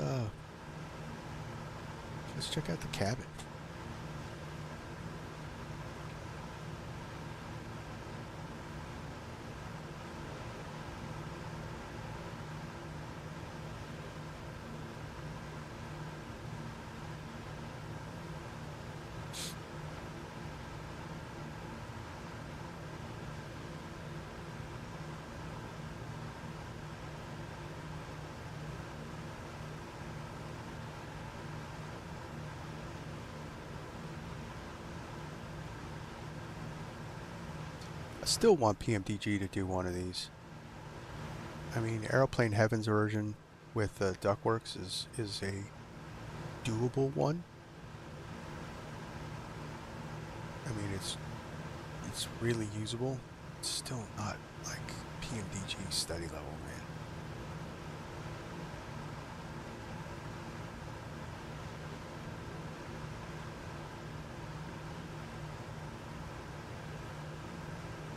check out the cabin. I still want PMDG to do one of these. I mean, Aeroplane Heaven's version with Duckworks is a doable one. I mean, it's really usable. It's still not like PMDG study level, man.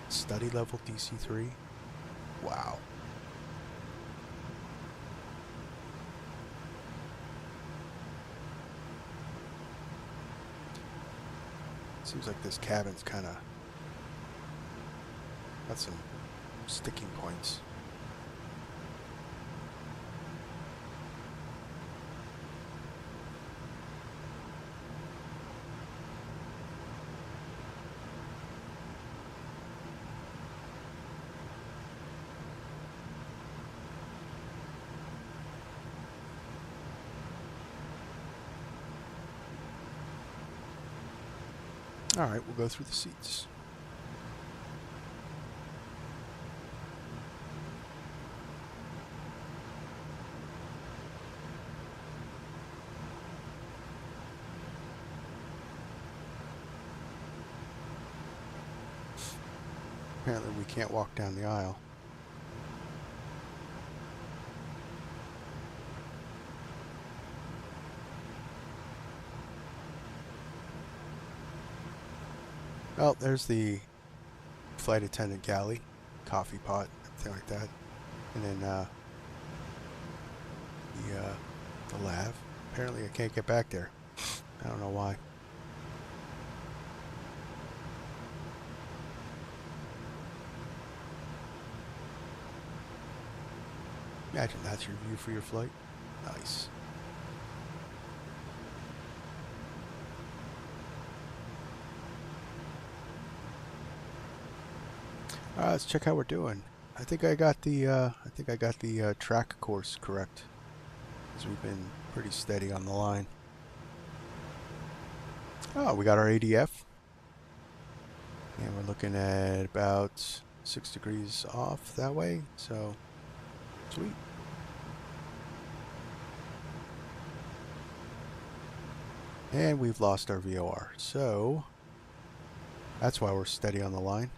Study level DC-3? Wow. Seems like this cabin's kind of got some sticking points. All right, we'll go through the seats. Apparently we can't walk down the aisle. Well, there's the flight attendant galley, coffee pot, everything like that. And then the lav. Apparently I can't get back there. I don't know why. Imagine that's your view for your flight. Nice. Let's check how we're doing. I think I got the track course correct, because we've been pretty steady on the line. Oh, we got our ADF, and we're looking at about 6 degrees off that way, so sweet. And we've lost our VOR, so that's why we're steady on the line.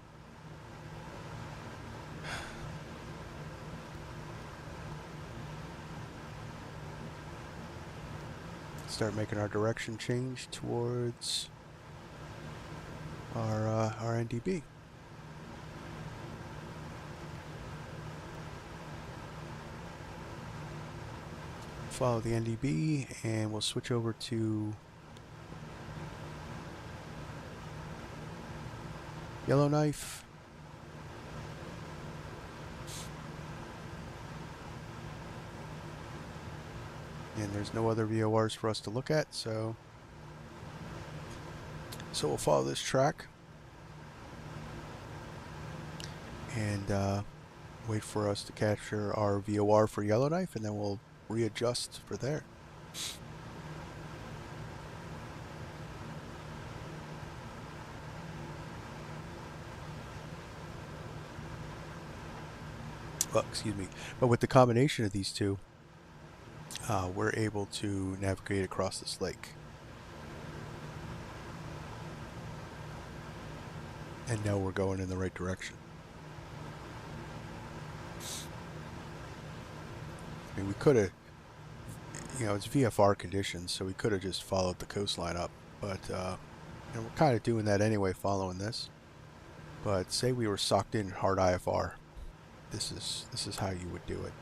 Start making our direction change towards our NDB. Follow the NDB, and we'll switch over to Yellowknife. And there's no other VORs for us to look at, so we'll follow this track and wait for us to capture our VOR for Yellowknife, and then we'll readjust for there. Well, excuse me, but with the combination of these two, we're able to navigate across this lake and know we're going in the right direction. I mean, we could have, you know, it's VFR conditions, so we could have just followed the coastline up, but you know, we're kind of doing that anyway following this. But say we were socked in hard IFR, this is how you would do it.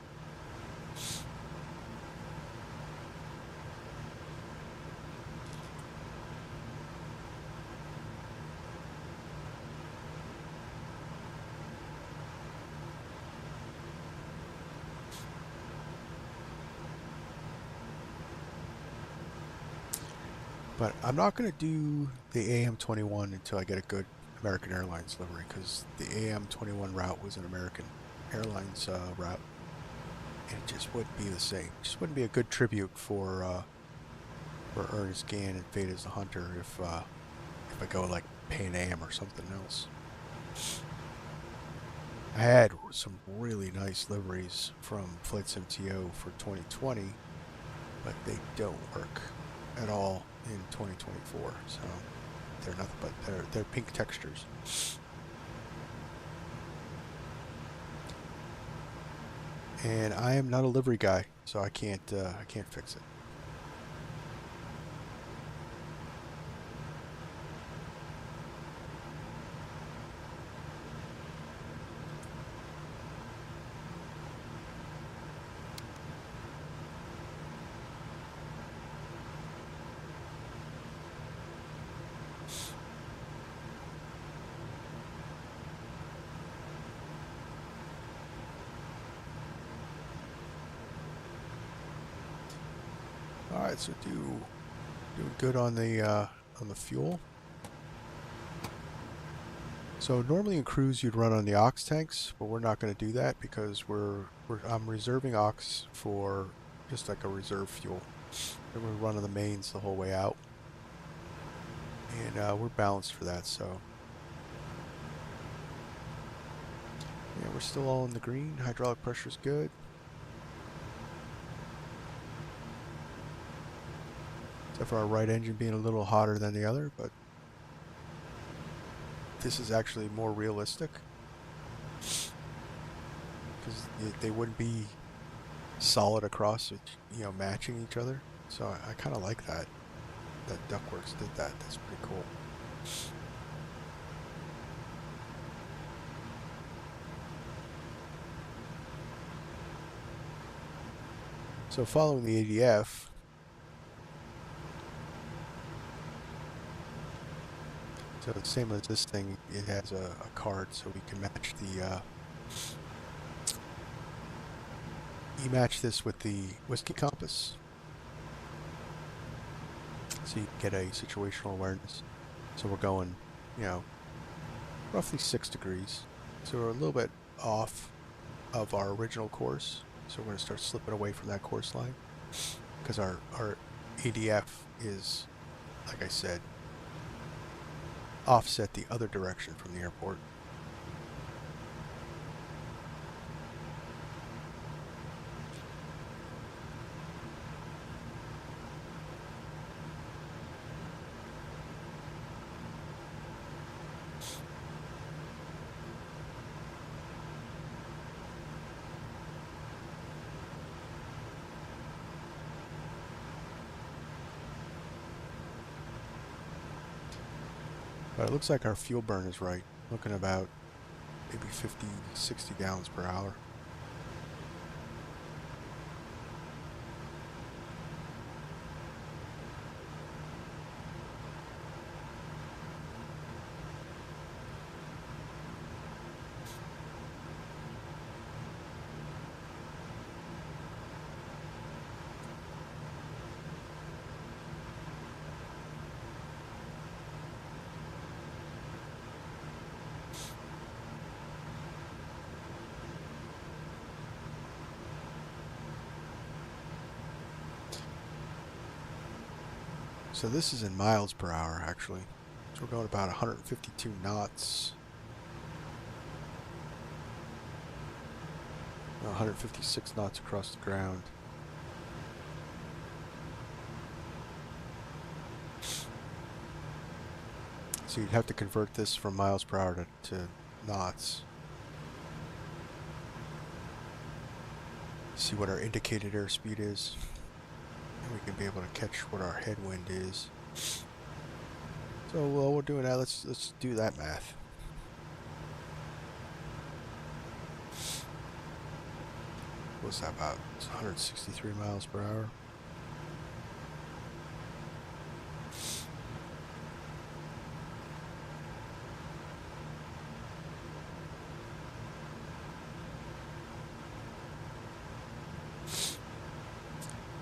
But I'm not going to do the AM21 until I get a good American Airlines livery, because the AM21 route was an American Airlines route, and it just wouldn't be the same. It just wouldn't be a good tribute for Ernest Gann and Fate as the Hunter if I go like Pan Am or something else. I had some really nice liveries from Flight Sim TO for 2020, but they don't work at all in 2024, so they're nothing but they're pink textures. And I am not a livery guy, so I can't fix it. Alright, so doing good on the fuel. So normally in cruise you'd run on the ox tanks, but we're not going to do that because I'm reserving ox for just like a reserve fuel. And we're running the mains the whole way out, and we're balanced for that. So yeah, we're still all in the green. Hydraulic pressure's good. Except for our right engine being a little hotter than the other, but this is actually more realistic because they wouldn't be solid across, you know, matching each other. So I kind of like that Duckworks did that. That's pretty cool. So following the ADF, so the same as this thing, it has a card, so we can match the you match this with the whiskey compass, so you get a situational awareness. So we're going, you know, roughly 6 degrees, so we're a little bit off of our original course, so we're going to start slipping away from that course line because our ADF is, like I said, offset the other direction from the airport. But it looks like our fuel burn is right. Looking about maybe 50, 60 gallons per hour. So this is in miles per hour, actually. So we're going about 152 knots. 156 knots across the ground. So you'd have to convert this from miles per hour to knots. See what our indicated airspeed is. And we can be able to catch what our headwind is. So while we're doing that, let's do that math. What's that about? It's 163 miles per hour.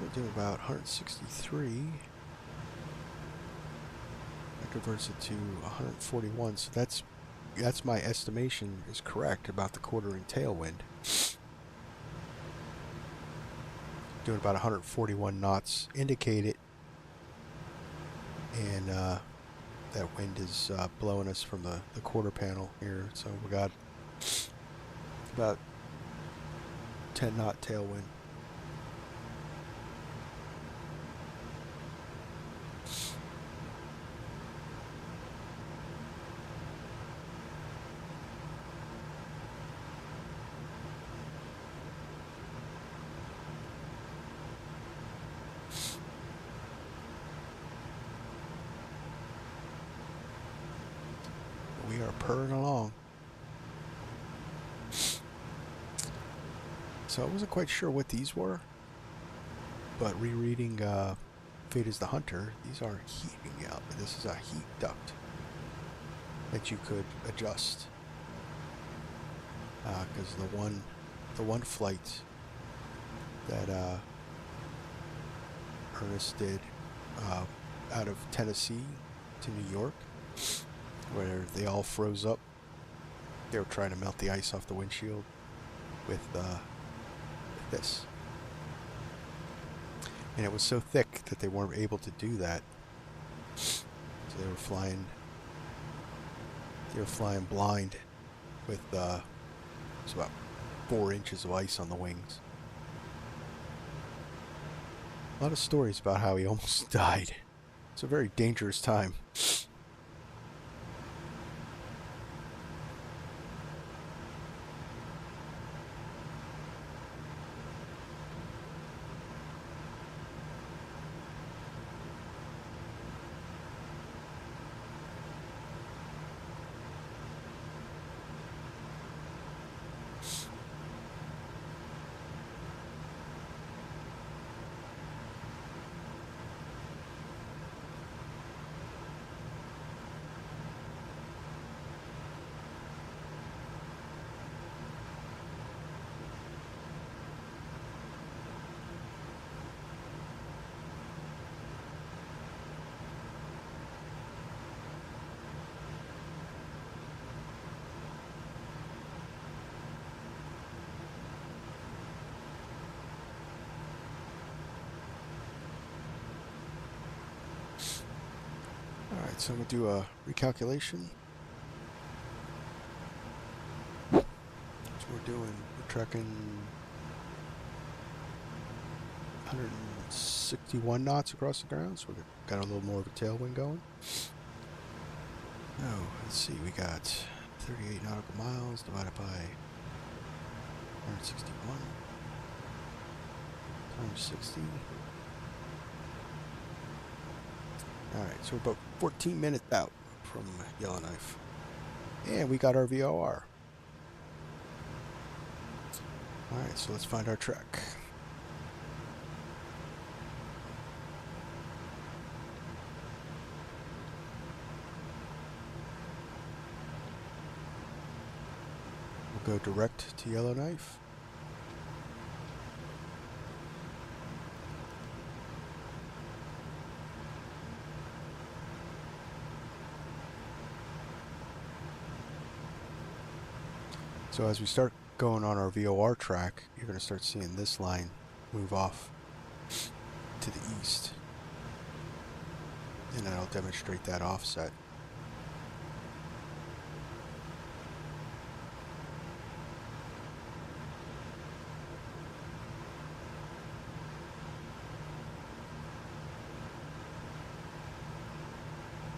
We'll do about 163. That converts it to 141. So that's my estimation is correct about the quartering tailwind. Doing about 141 knots indicated, and that wind is blowing us from the quarter panel here. So we got about 10 knot tailwind. We are purring along. So I wasn't quite sure what these were, but rereading Fate is the Hunter, these are heating up. This is a heat duct that you could adjust, because the one flight that Ernest did out of Tennessee to New York, where they all froze up. They were trying to melt the ice off the windshield with this. And it was so thick that they weren't able to do that. So they were flying blind with it's about 4 inches of ice on the wings. A lot of stories about how he almost died. It's a very dangerous time. Alright, so I'm going to do a recalculation. So we're tracking 161 knots across the ground, so we've got a little more of a tailwind going. Oh, let's see, we got 38 nautical miles divided by 161 times 60. Alright, so we're about 14 minutes out from Yellowknife. And we got our VOR. Alright, so let's find our track. We'll go direct to Yellowknife. So as we start going on our VOR track, you're going to start seeing this line move off to the east. And that'll demonstrate that offset.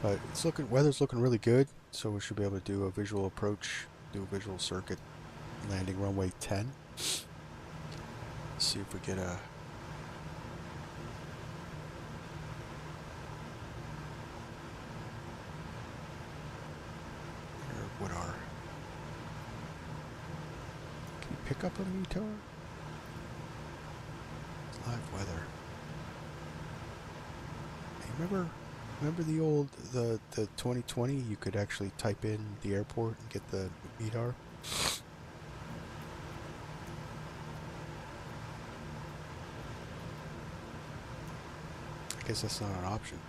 But it's weather's looking really good, so we should be able to do a visual approach, do a visual circuit, landing runway 10. Let's see if we get a what are? Can you pick up on a VTOR? It's live weather. Hey, remember the old the 2020? You could actually type in the airport and get the VTOR. I guess that's not an option.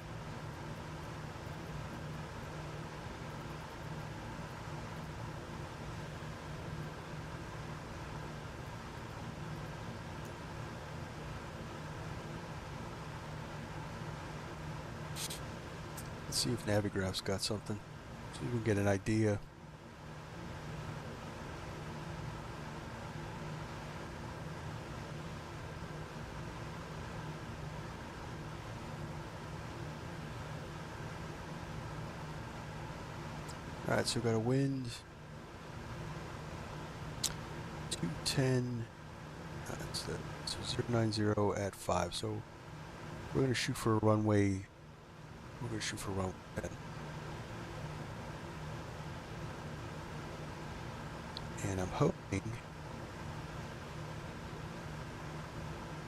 Let's see if Navigraph's got something, so we can get an idea. Alright, so we've got a wind 210, so 090 at 5, so we're going to shoot for runway 10. And I'm hoping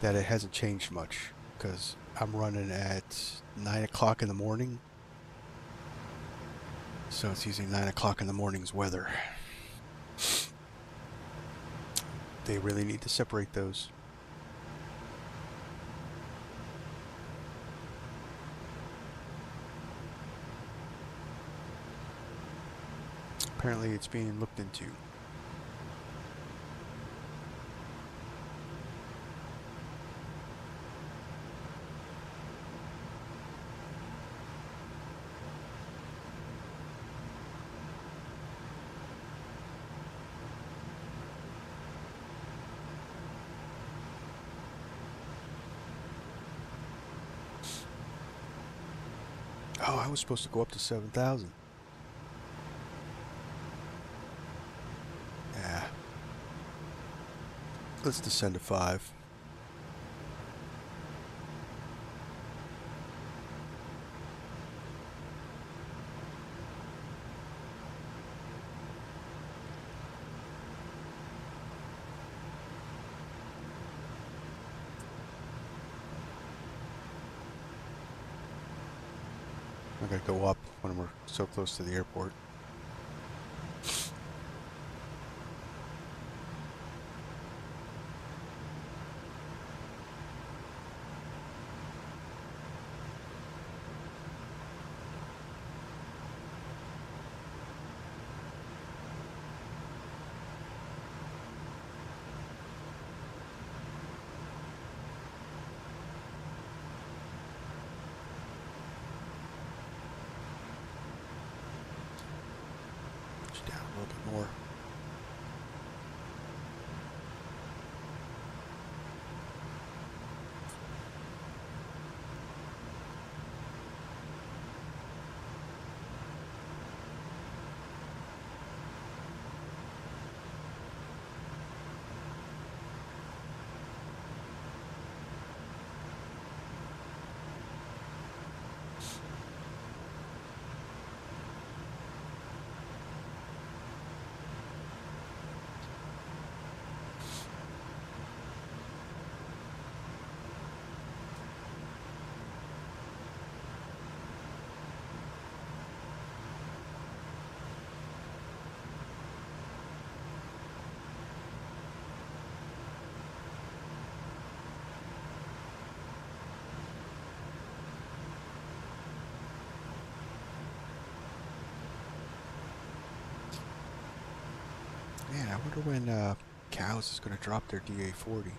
that it hasn't changed much, because I'm running at 9 o'clock in the morning. So it's using 9 o'clock in the morning's weather. They really need to separate those. Apparently it's being looked into. Oh, I was supposed to go up to 7,000. Yeah. Let's descend to 5. I'm going to go up when we're so close to the airport. Down a little bit more. Man, I wonder when Cows is going to drop their DA-40.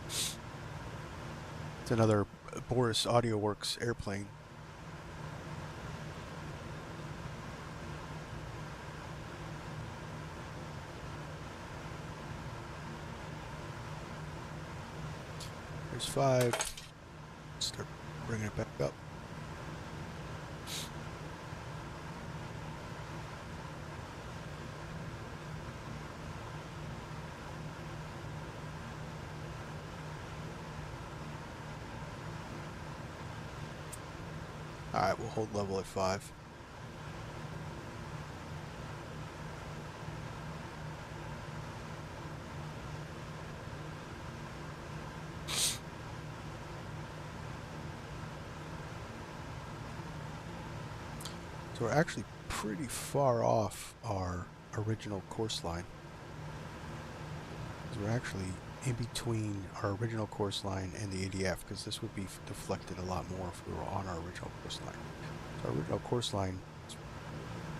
It's another Boris Audio Works airplane. There's 5. Start bringing it back up. Alright, we'll hold level at 5. So we're actually pretty far off our original course line. So we're actually in between our original course line and the ADF, because this would be deflected a lot more if we were on our original course line. So our original course line is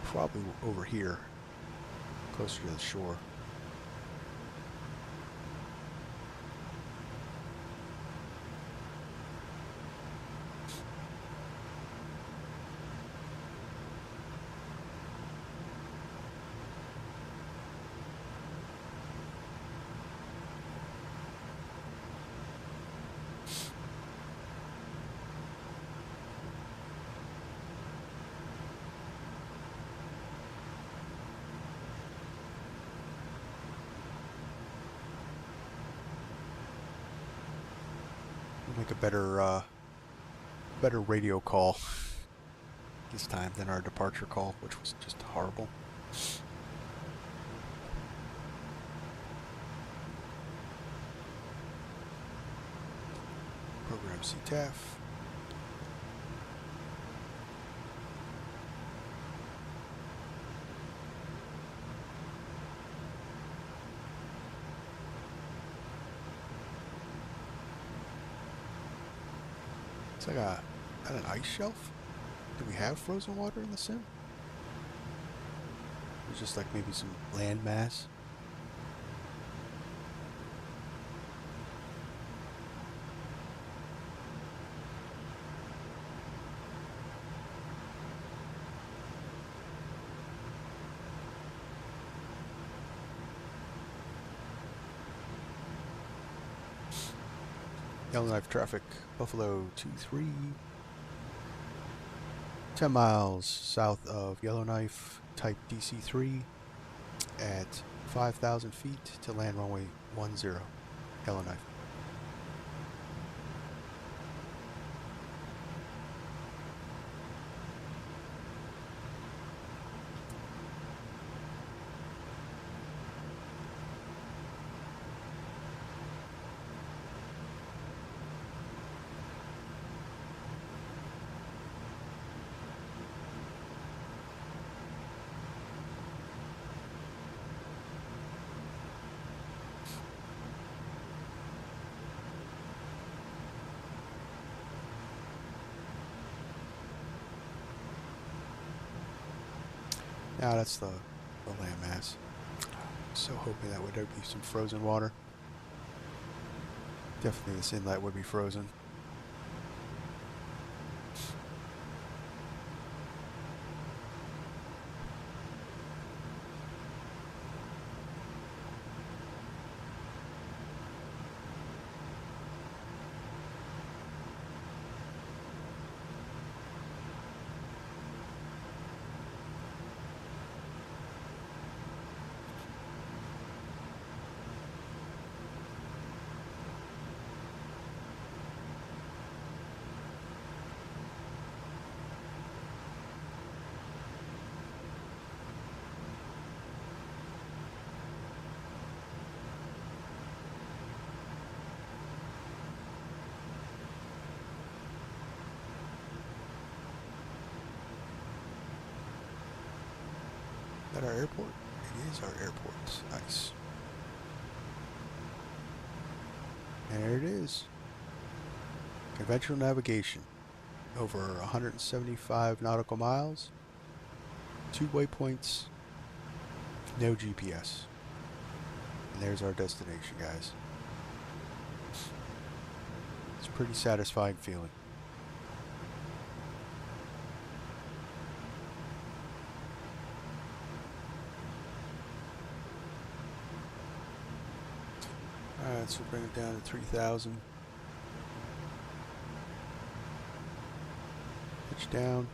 probably over here, closer to the shore. Make a better radio call this time than our departure call, which was just horrible. Program CTAF. It's like an ice shelf. Do we have frozen water in the sim? It's just like maybe some land mass. Yellowknife traffic, Buffalo 23. 10 miles south of Yellowknife, type DC-3 at 5,000 feet to land runway 10, Yellowknife. Now that's the landmass. So hoping that would be some frozen water. Definitely this inlet would be frozen. Is that our airport? It is our airport. Nice. There it is. Conventional navigation. Over 175 nautical miles. 2 waypoints. No GPS. And there's our destination, guys. It's a pretty satisfying feeling. Alright, so bring it down to 3,000. Pitch down.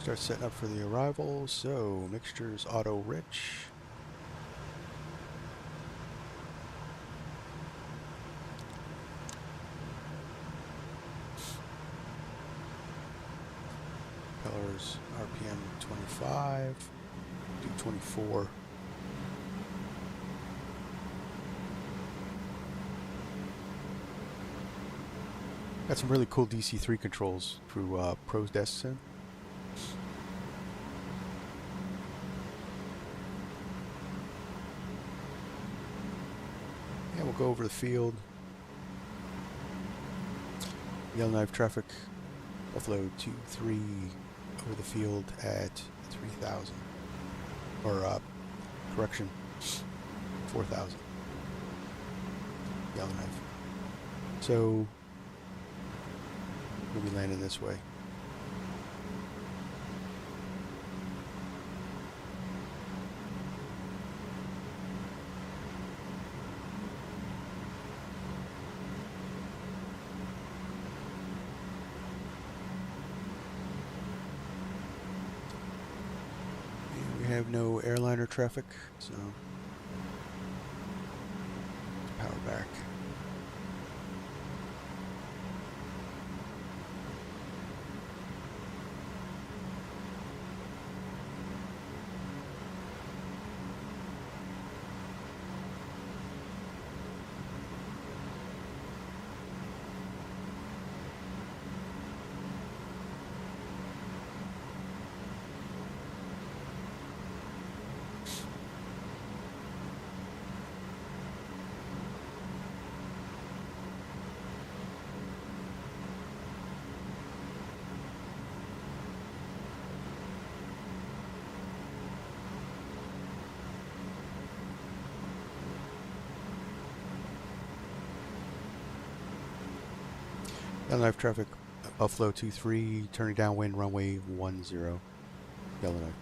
Start setting up for the arrival. So, mixtures auto rich. Pillars RPM 25. Do 24. Got some really cool DC-3 controls through Pro's Sim. Yeah, we'll go over the field. Yellowknife traffic, Buffalo 2-3 over the field at 3,000. Or, correction, 4,000. Yellowknife. So, we'll be landing this way. And we have no airliner traffic, so power back. Yellowknife traffic, Buffalo 2-3, turning downwind, runway 10, Yellowknife.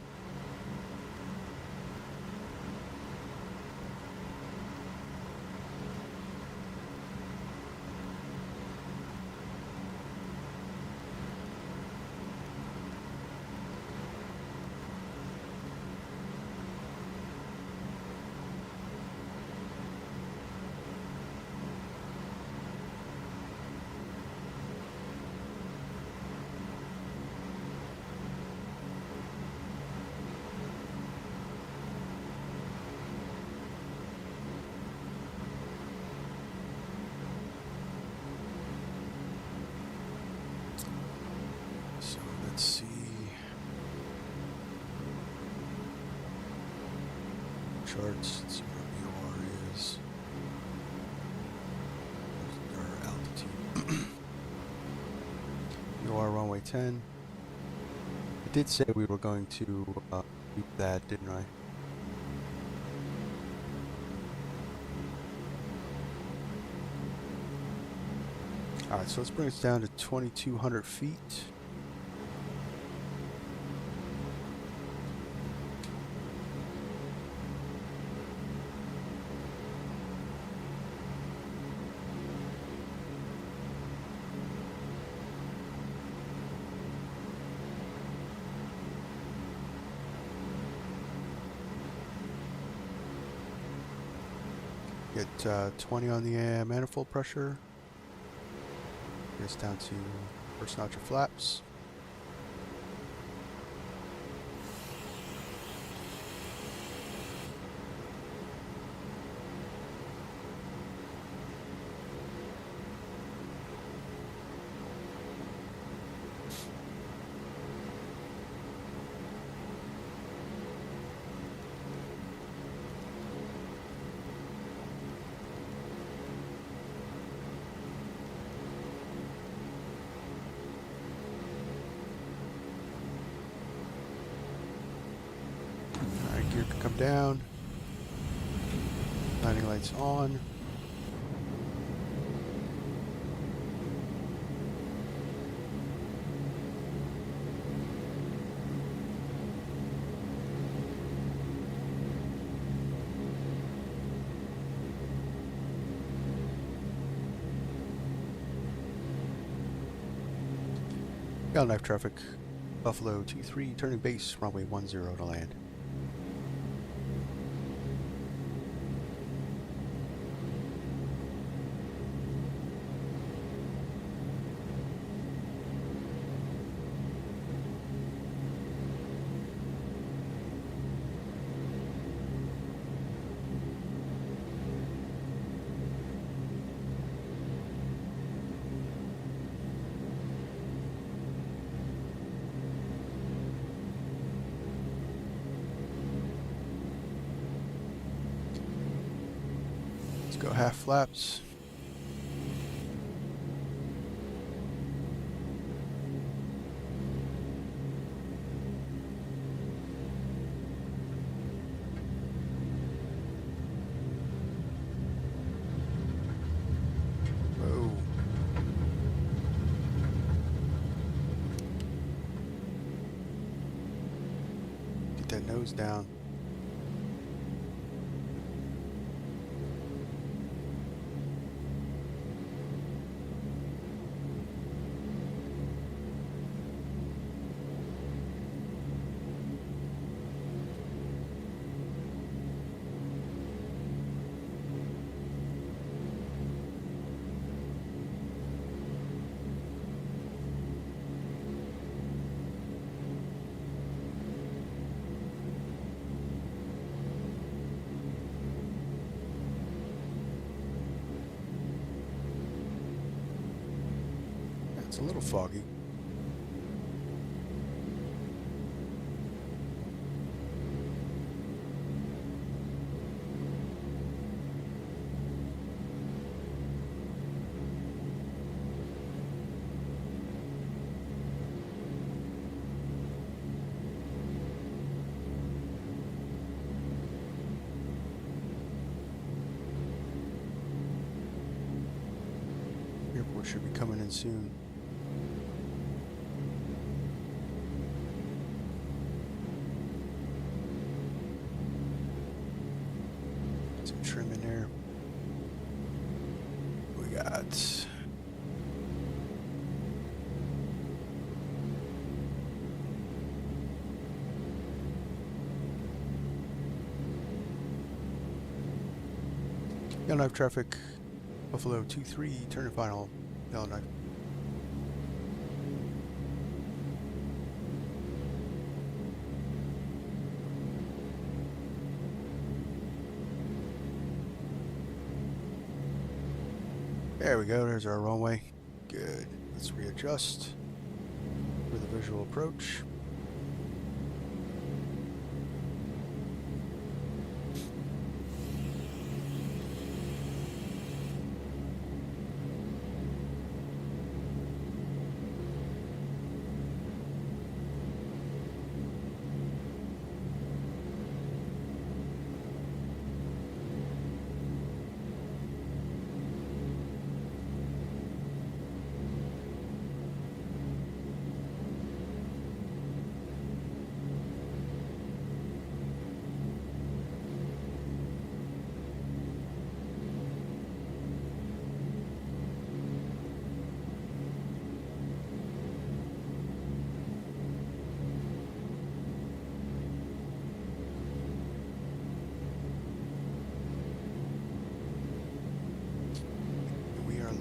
So let's see. Charts, let's see what VOR is. Our altitude. VOR runway 10. I did say we were going to do that, didn't I? Alright, so let's bring us down to 2,200 feet. Get 20 on the manifold pressure. Get us down to first notch of flaps. down. Landing lights on. Yellowknife traffic, Buffalo 23, turning base, runway 10 to land. Let's go half flaps. Whoa. Get that nose down. It's a little foggy. Airport should be coming in soon. Some trim in there. We got Yellowknife traffic, Buffalo 23, turn and final, Yellowknife. There we go, there's our runway. Good. Let's readjust for the visual approach.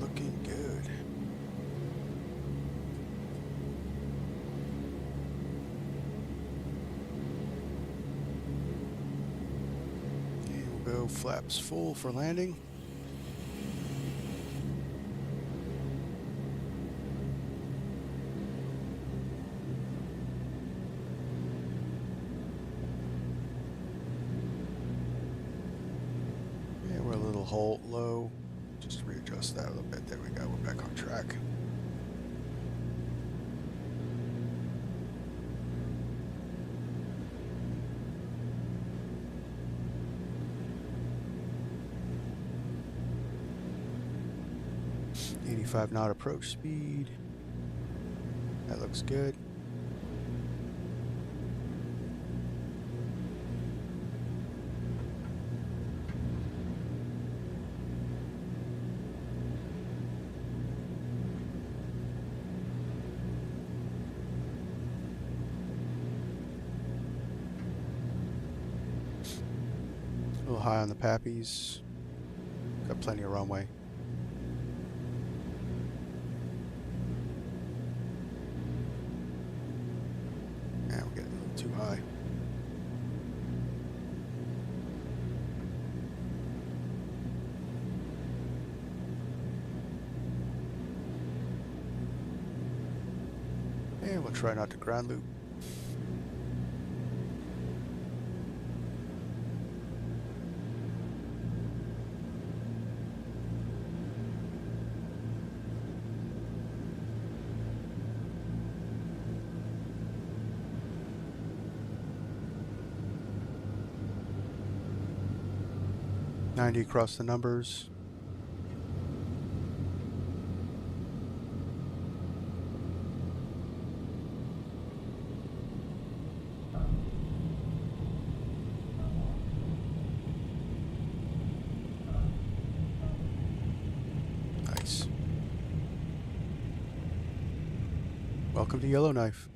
Looking good. And we'll go flaps full for landing. And we're a little halt low. Just readjust that a little bit. There we go. We're back on track. 85 knot approach speed. That looks good. A little high on the pappies. Got plenty of runway. And we're getting a little too high. And we'll try not to ground loop. .90 across the numbers. Nice. Welcome to Yellowknife.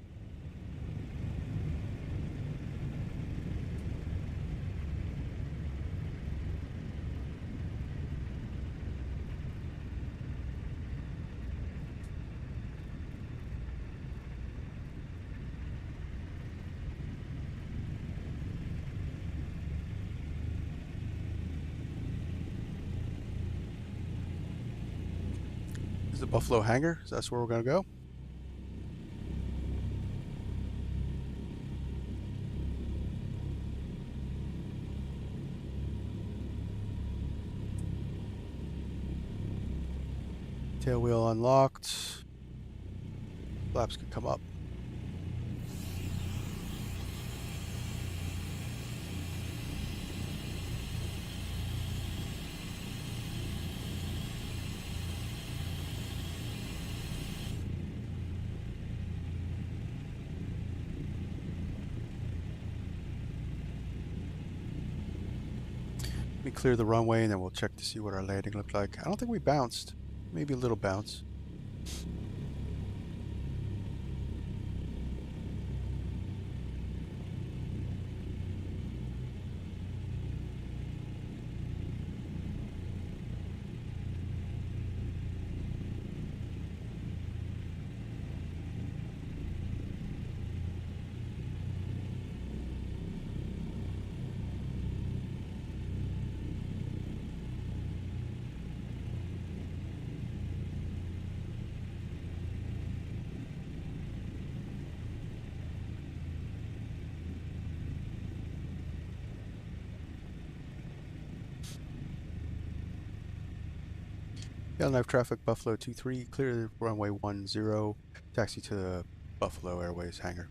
Is the Buffalo hangar? So that's where we're going to go. Tail wheel unlocked. Flaps can come up. Let me clear the runway and then we'll check to see what our landing looked like. I don't think we bounced. Maybe a little bounce. Yellowknife traffic, Buffalo 23, clear runway 10, taxi to the Buffalo Airways hangar.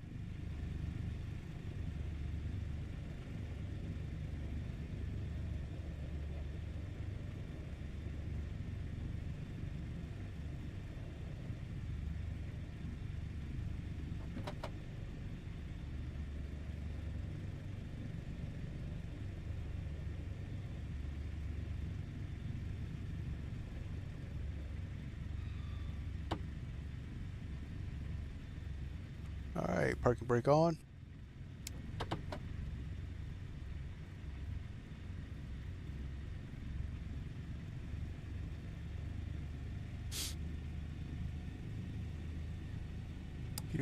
Alright, parking brake on.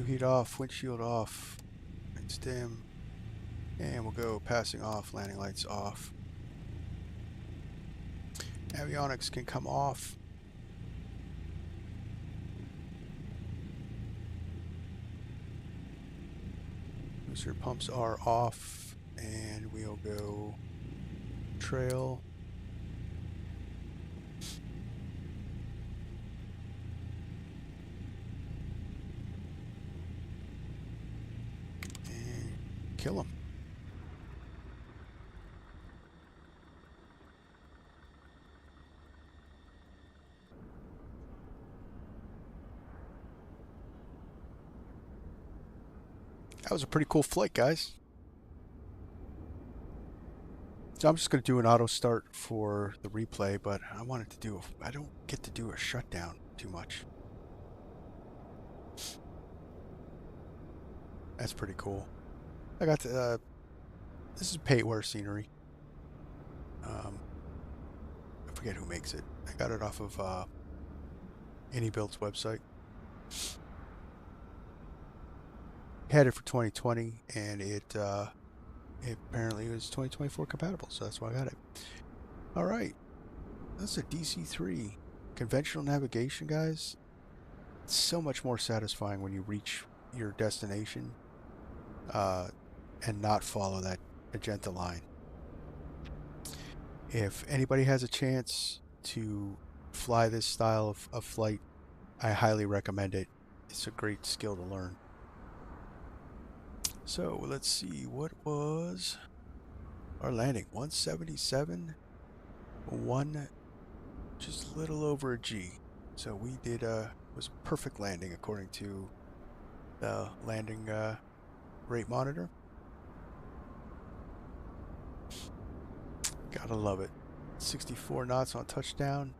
Heat off, windshield off, lights dim, and we'll go passing off, landing lights off. Avionics can come off. Booster pumps are off, and we'll go trail. And kill him. That was a pretty cool flight, guys. So I'm just going to do an auto start for the replay, but I wanted to do I don't get to do a shutdown too much. That's pretty cool. I got to, this is pay-ware scenery. I forget who makes it. I got it off of AnyBuild's website. Had it for 2020, and it apparently was 2024 compatible, so that's why I got it. All right, that's a DC-3 conventional navigation, guys. It's so much more satisfying when you reach your destination and not follow that magenta line. If anybody has a chance to fly this style of flight, I highly recommend it. It's a great skill to learn. So let's see, what was our landing? 177, just a little over a G. So we did was a perfect landing according to the landing rate monitor. Gotta love it. 64 knots on touchdown.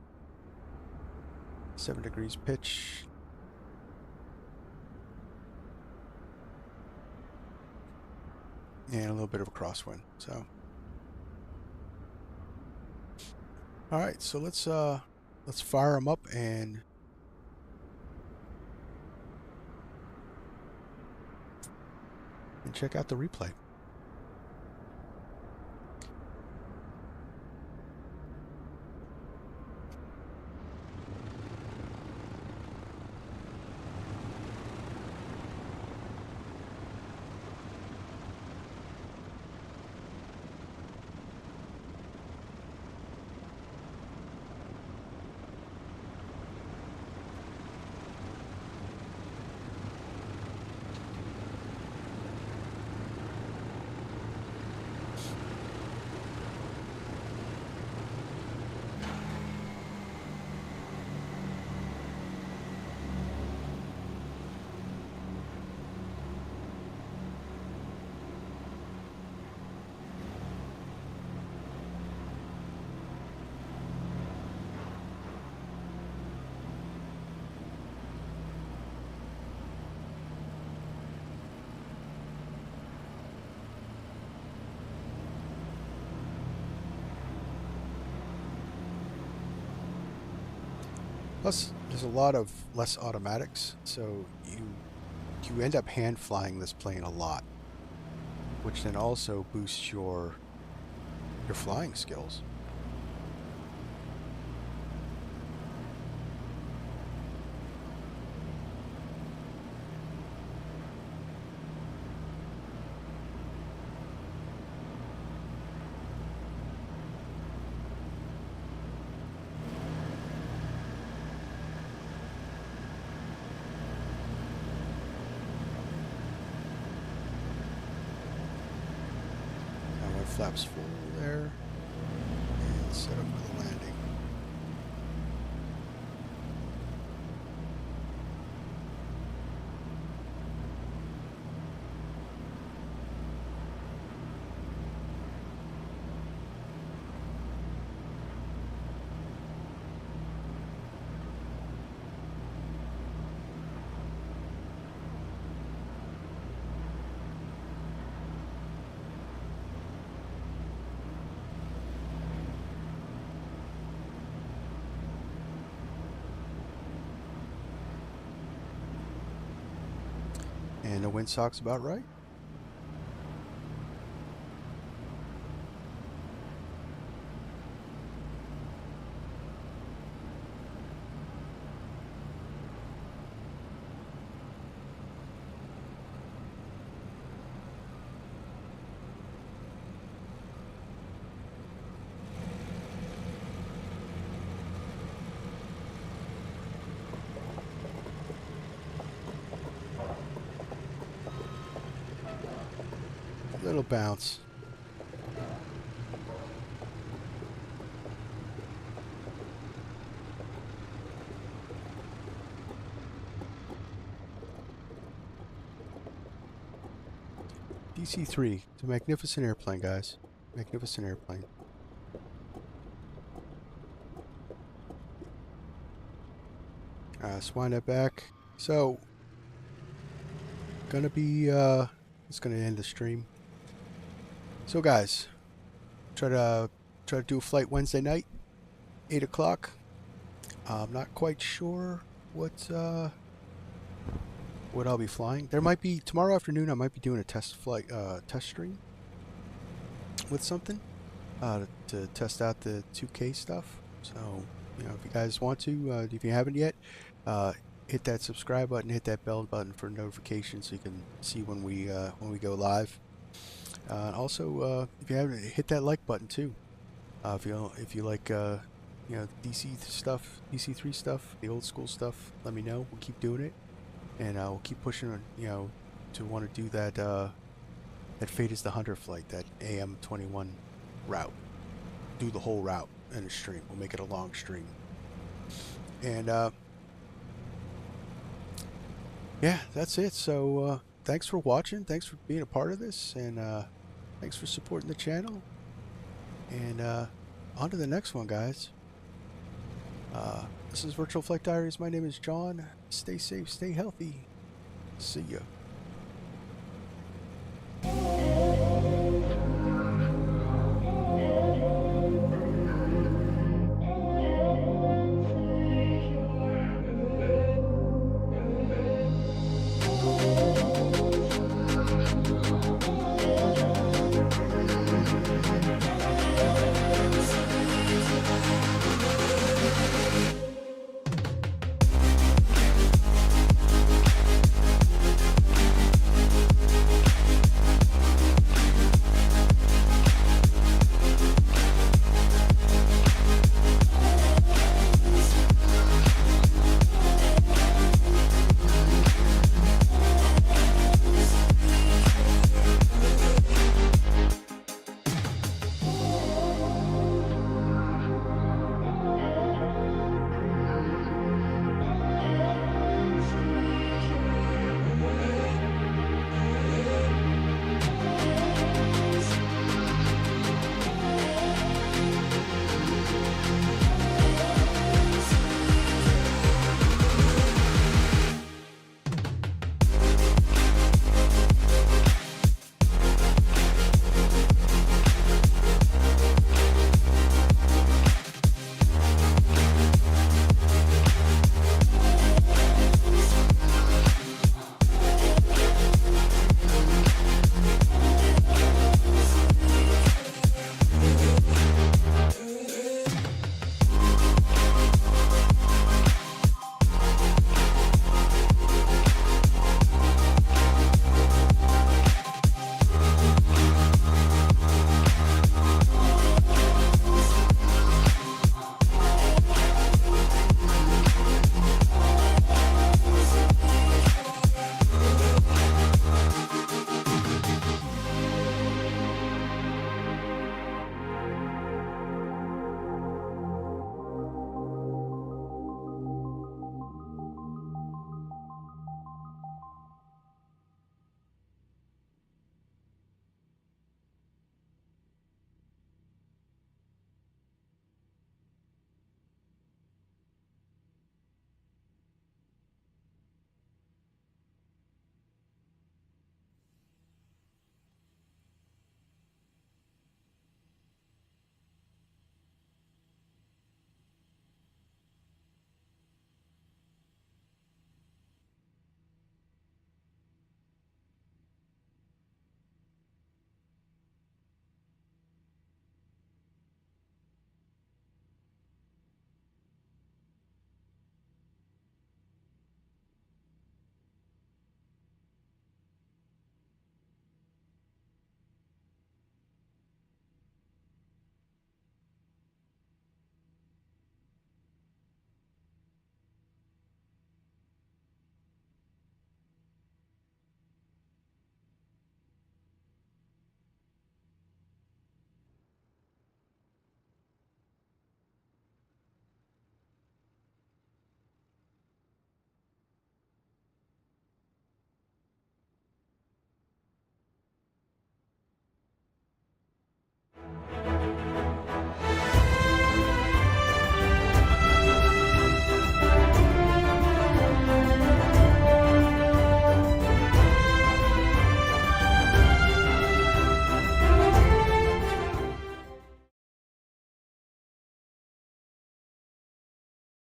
7 degrees pitch. And a little bit of a crosswind. So, all right. So let's fire them up and check out the replay. Plus, there's a lot of less automatics, so you end up hand flying this plane a lot, which then also boosts your flying skills. Flaps full there, and set up for the landing. And the windsock's about right. Little bounce. DC-3. It's a magnificent airplane, guys. Magnificent airplane. Let's wind that back. So, gonna be, it's gonna end the stream. So, guys, try to do a flight Wednesday night, 8 o'clock. I'm not quite sure what I'll be flying. There might be tomorrow afternoon. I might be doing a test flight, test stream with something to test out the 2K stuff. So if you guys want to, if you haven't yet, hit that subscribe button, hit that bell button for notifications so you can see when we go live. Also, if you haven't, hit that like button too. If you like DC-3 stuff, the old school stuff, let me know. We'll keep doing it. And we'll keep pushing, to want to do that Fate is the Hunter flight, that AM-21 route. Do the whole route in a stream. We'll make it a long stream. And yeah, that's it. So thanks for watching. Thanks for being a part of this, and thanks for supporting the channel. And on to the next one, guys. This is Virtual Flight Diaries. My name is John. Stay safe, stay healthy. See ya.